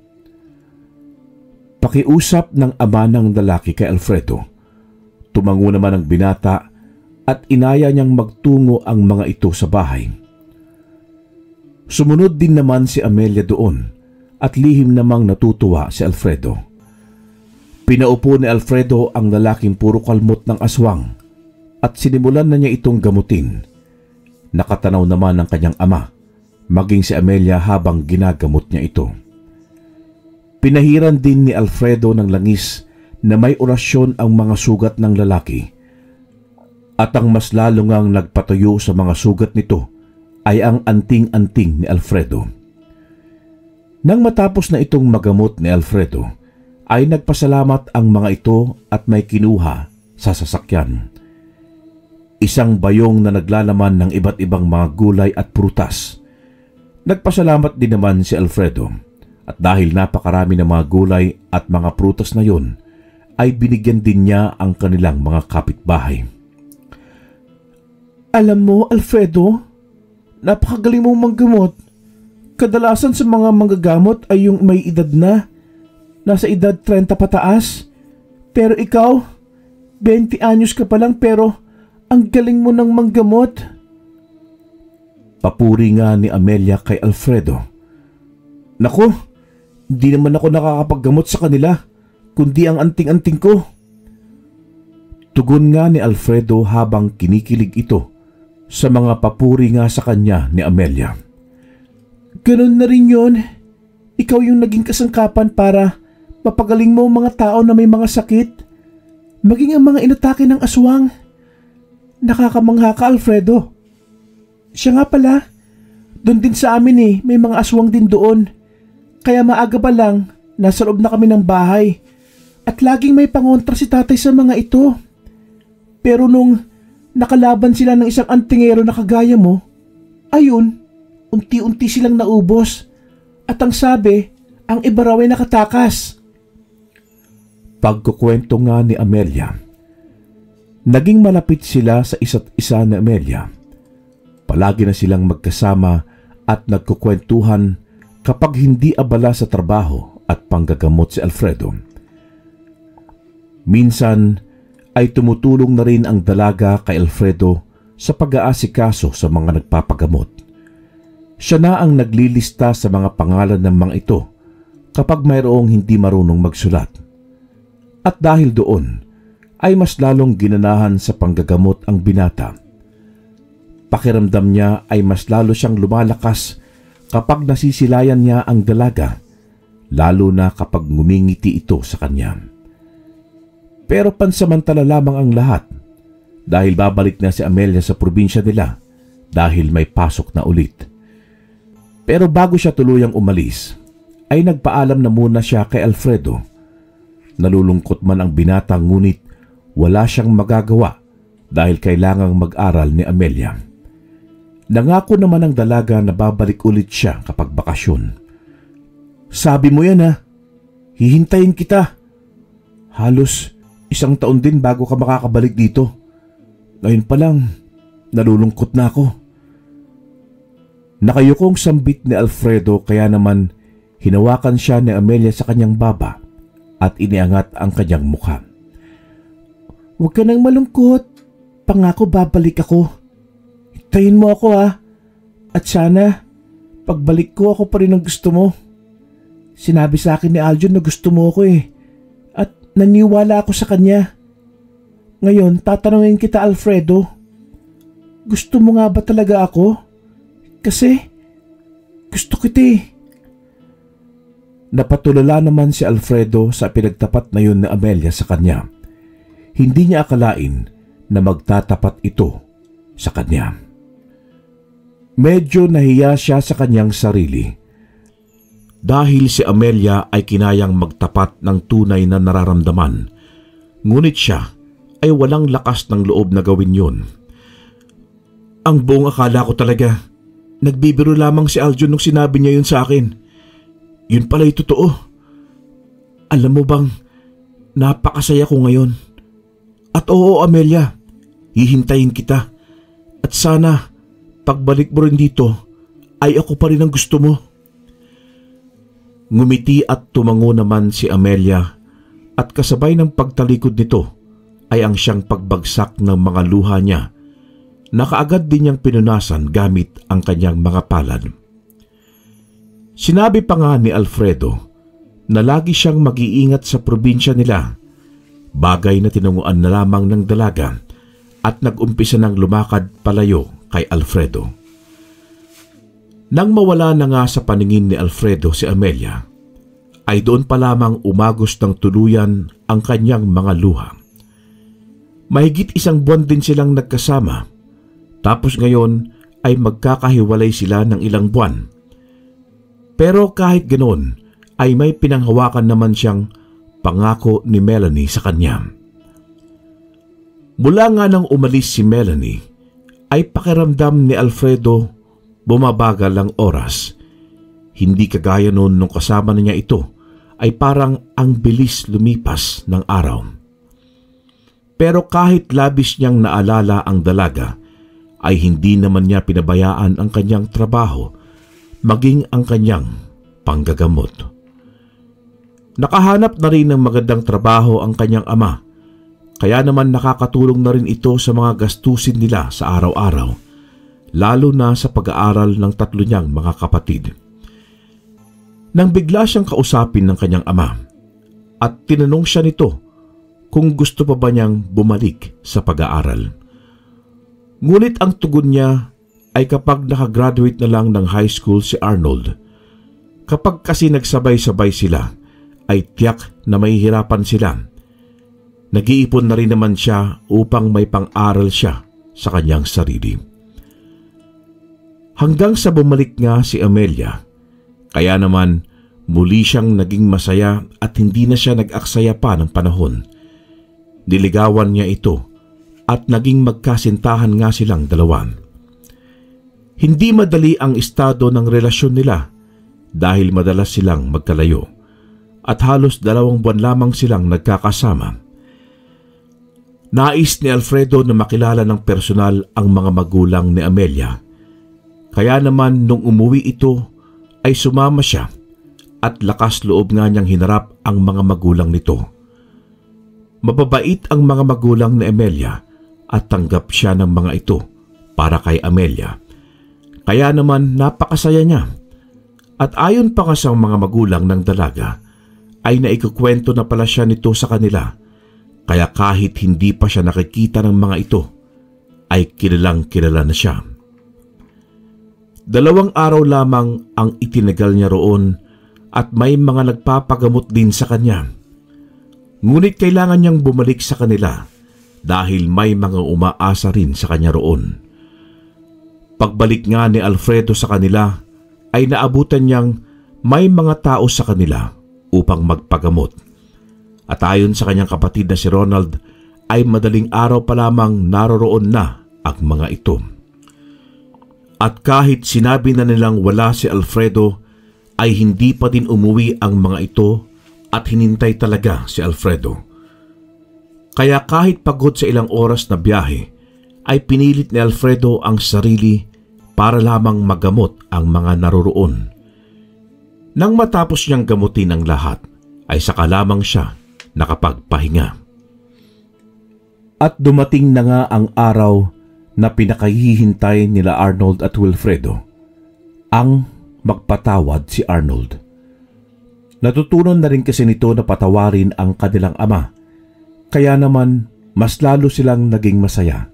Speaker 1: Pakiusap ng ama ng lalaki kay Alfredo. Tumango naman ang binata at inaya niyang magtungo ang mga ito sa bahay. Sumunod din naman si Amelia doon at lihim namang natutuwa si Alfredo. Pinaupo ni Alfredo ang lalaking puro kalmot ng aswang at sinimulan na niya itong gamutin. Nakatanaw naman ang kanyang ama, maging si Amelia habang ginagamot niya ito. Pinahiran din ni Alfredo ng langis na may orasyon ang mga sugat ng lalaki. At ang mas lalo ngang nagpatayo sa mga sugat nito ay ang anting-anting ni Alfredo. Nang matapos na itong magamot ni Alfredo, ay nagpasalamat ang mga ito at may kinuha sa sasakyan. Isang bayong na naglalaman ng iba't ibang mga gulay at prutas. Nagpasalamat din naman si Alfredo at dahil napakarami ng mga gulay at mga prutas na yun, ay binigyan din niya ang kanilang mga kapitbahay. Alam mo, Alfredo, napakagaling mong manggamot. Kadalasan sa mga manggagamot ay yung may edad na, nasa edad 30 pataas. Pero ikaw, 20 anyos ka pa lang pero ang galing mo ng manggamot. Papuri nga ni Amelia kay Alfredo. Naku, hindi naman ako nakakapaggamot sa kanila, kundi ang anting-anting ko. Tugon nga ni Alfredo habang kinikilig ito sa mga papuri nga sa kanya ni Amelia. Ganun na rin yun. Ikaw yung naging kasangkapan para mapagaling mo ang mga tao na may mga sakit. Maging ang mga inatake ng aswang. Nakakamangha ka, Alfredo. Siya nga pala, doon din sa amin may mga aswang din doon. Kaya maaga pa lang, nasa loob na kami ng bahay. At laging may pangontra si tatay sa mga ito. Pero nung nakalaban sila ng isang antingero na kagaya mo, ayun, unti-unti silang naubos. At ang sabi, ang iba raw ay nakatakas. Pagkukwento nga ni Amelia, naging malapit sila sa isa't isa ni Amelia. Palagi na silang magkasama at nagkukwentuhan kapag hindi abala sa trabaho at panggagamot si Alfredo. Minsan ay tumutulong na rin ang dalaga kay Alfredo sa pag-aasikaso sa mga nagpapagamot. Siya na ang naglilista sa mga pangalan ng mga ito kapag mayroong hindi marunong magsulat. At dahil doon, ay mas lalong ginanahan sa panggagamot ang binata. Pakiramdam niya ay mas lalo siyang lumalakas kapag nasisilayan niya ang dalaga, lalo na kapag ngumingiti ito sa kanya. Pero pansamantala lamang ang lahat dahil babalik na si Amelia sa probinsya nila dahil may pasok na ulit. Pero bago siya tuluyang umalis, ay nagpaalam na muna siya kay Alfredo. Nalulungkot man ang binata ngunit wala siyang magagawa dahil kailangang mag-aral ni Amelia. Nangako naman ang dalaga na babalik ulit siya kapag bakasyon. Sabi mo yan hihintayin kita. Halos 1 taon din bago ka makakabalik dito. Ngayon pa lang, nalulungkot na ako. Nakayukong sambit ni Alfredo kaya naman hinawakan siya ni Amelia sa kanyang baba at iniangat ang kanyang mukha. Huwag ka nang malungkot. Pangako babalik ako. Hintayin mo ako At sana, pagbalik ko ako pa rin ang gusto mo. Sinabi sa akin ni Aljon na gusto mo ako At naniwala ako sa kanya. Ngayon, tatanungin kita, Alfredo. Gusto mo nga ba talaga ako? Kasi, gusto kita Napatulala naman si Alfredo sa pinagtapat na yun ni Amelia sa kanya. Hindi niya akalain na magtatapat ito sa kanya. Medyo nahiya siya sa kanyang sarili dahil si Amelia ay kinayang magtapat ng tunay na nararamdaman. Ngunit siya ay walang lakas ng loob na gawin yun. Ang buong akala ko talaga, nagbibiro lamang si Aljon nung sinabi niya yun sa akin. Yun pala'y totoo. Alam mo bang, napakasaya ko ngayon. At oo, Amelia, hihintayin kita. At sana, pagbalik mo rin dito, ay ako pa rin ang gusto mo. Ngumiti at tumango naman si Amelia at kasabay ng pagtalikod nito ay ang siyang pagbagsak ng mga luha niya na kaagad din niyang pinunasan gamit ang kanyang mga palad. Sinabi pa nga ni Alfredo na lagi siyang mag-iingat sa probinsya nila, bagay na tinunguan na lamang ng dalaga at nag-umpisa ng lumakad palayo kay Alfredo. Nang mawala na nga sa paningin ni Alfredo si Amelia, ay doon pa lamang umagos ng tuluyan ang kanyang mga luha. Mahigit 1 buwan din silang nagkasama, tapos ngayon ay magkakahiwalay sila ng ilang buwan. Pero kahit ganoon ay may pinanghawakan naman siyang pangako ni Melanie sa kanya. Mula nga nang umalis si Melanie, ay pakiramdam ni Alfredo bumabagal ang oras. Hindi kagaya noon nung kasama na niya ito, ay parang ang bilis lumipas ng araw. Pero kahit labis niyang naalala ang dalaga, ay hindi naman niya pinabayaan ang kanyang trabaho, maging ang kanyang panggagamot. Nakahanap na rin ng magandang trabaho ang kanyang ama, Kaya naman nakakatulong na rin ito sa mga gastusin nila sa araw-araw, lalo na sa pag-aaral ng tatlo niyang mga kapatid. Nang bigla siyang kausapin ng kanyang ama at tinanong siya nito kung gusto pa ba niyang bumalik sa pag-aaral. Ngunit ang tugon niya ay kapag nakagraduate na lang ng high school si Arnold. Kapag kasi nagsabay-sabay sila, ay tiyak na mahihirapan sila. Nag-iipon na rin naman siya upang may pang-aral siya sa kanyang sarili. Hanggang sa bumalik nga si Amelia, kaya naman muli siyang naging masaya at hindi na siya nag-aksaya pa ng panahon. Niligawan niya ito at naging magkasintahan nga silang dalawa. Hindi madali ang estado ng relasyon nila dahil madalas silang magkalayo at halos 2 buwan lamang silang nagkakasama. Nais ni Alfredo na makilala ng personal ang mga magulang ni Amelia. Kaya naman nung umuwi ito ay sumama siya at lakas loob nga niyang hinarap ang mga magulang nito. Mababait ang mga magulang ni Amelia at tanggap siya ng mga ito para kay Amelia. Kaya naman napakasaya niya. At ayon pa nga sa mga magulang ng dalaga, ay naikukwento na pala siya nito sa kanila. Kaya kahit hindi pa siya nakikita ng mga ito, ay kilalang kilala na siya. 2 araw lamang ang itinagal niya roon at may mga nagpapagamot din sa kanya. Ngunit kailangan niyang bumalik sa kanila dahil may mga umaasa rin sa kanya roon. Pagbalik nga ni Alfredo sa kanila ay naabutan niyang may mga tao sa kanila upang magpagamot. At ayon sa kanyang kapatid na si Ronald ay madaling araw pa lamang naroroon na ang mga ito. At kahit sinabi na nilang wala si Alfredo ay hindi pa din umuwi ang mga ito at hinintay talaga si Alfredo. Kaya kahit pagod sa ilang oras na biyahe ay pinilit ni Alfredo ang sarili para lamang magamot ang mga naroroon. Nang matapos niyang gamutin ang lahat, ay saka lamang siya nakapagpahinga. At dumating na nga ang araw na pinakahihintay nila Arnold at Wilfredo, ang magpatawad si Arnold. Natutunan na rin kasi nito na patawarin ang kanilang ama, kaya naman mas lalo silang naging masaya.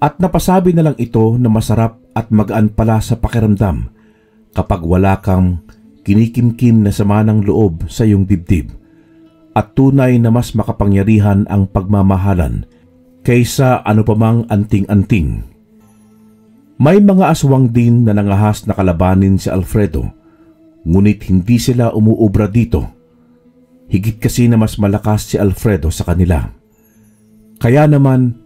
Speaker 1: At napasabi na lang ito na masarap at magaan pala sa pakiramdam kapag wala kang kinikimkim na sama ng loob sa iyong dibdib at tunay na mas makapangyarihan ang pagmamahalan kaysa ano pamang anting-anting. May mga aswang din na nangahas na kalabanin si Alfredo, ngunit hindi sila umuubra dito. Higit kasi na mas malakas si Alfredo sa kanila. Kaya naman,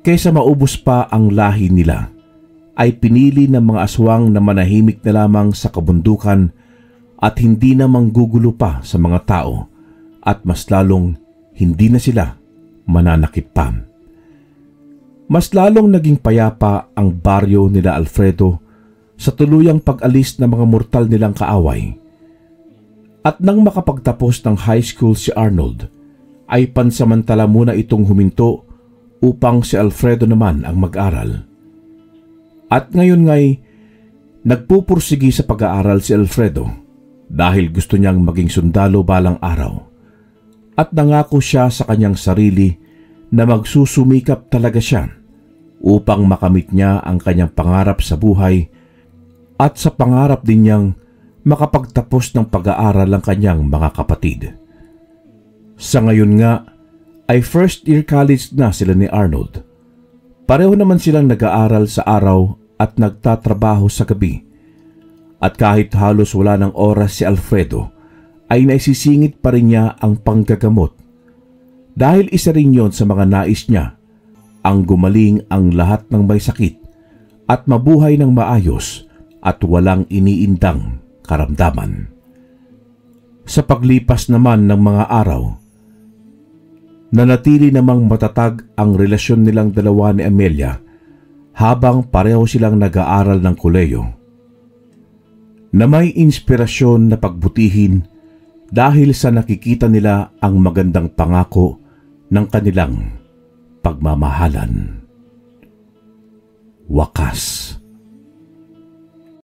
Speaker 1: kaysa maubos pa ang lahi nila, ay pinili ng mga aswang na manahimik na lamang sa kabundukan at hindi na manggugulo pa sa mga tao at mas lalong hindi na sila mananakit pa. Mas lalong naging payapa ang baryo nila Alfredo sa tuluyang pag-alis ng mga mortal nilang kaaway. At nang makapagtapos ng high school si Arnold, ay pansamantala muna itong huminto upang si Alfredo naman ang mag-aral. At ngayon nga'y nagpupursigi sa pag-aaral si Alfredo dahil gusto niyang maging sundalo balang araw. At nangako siya sa kanyang sarili na magsusumikap talaga siya upang makamit niya ang kanyang pangarap sa buhay at sa pangarap din niyang makapagtapos ng pag-aaral ang kanyang mga kapatid. Sa ngayon nga ay first year college na sila ni Arnold. Pareho naman silang nag-aaral sa araw at nagtatrabaho sa gabi. At kahit halos wala ng oras si Alfredo, ay naisisingit pa rin niya ang panggagamot. Dahil isa rin yon sa mga nais niya, ang gumaling ang lahat ng may sakit at mabuhay ng maayos at walang iniindang karamdaman. Sa paglipas naman ng mga araw, nanatili namang matatag ang relasyon nilang dalawa ni Amelia habang pareho silang nag-aaral ng koleyo, na may inspirasyon na pagbutihin dahil sa nakikita nila ang magandang pangako ng kanilang pagmamahalan. Wakas.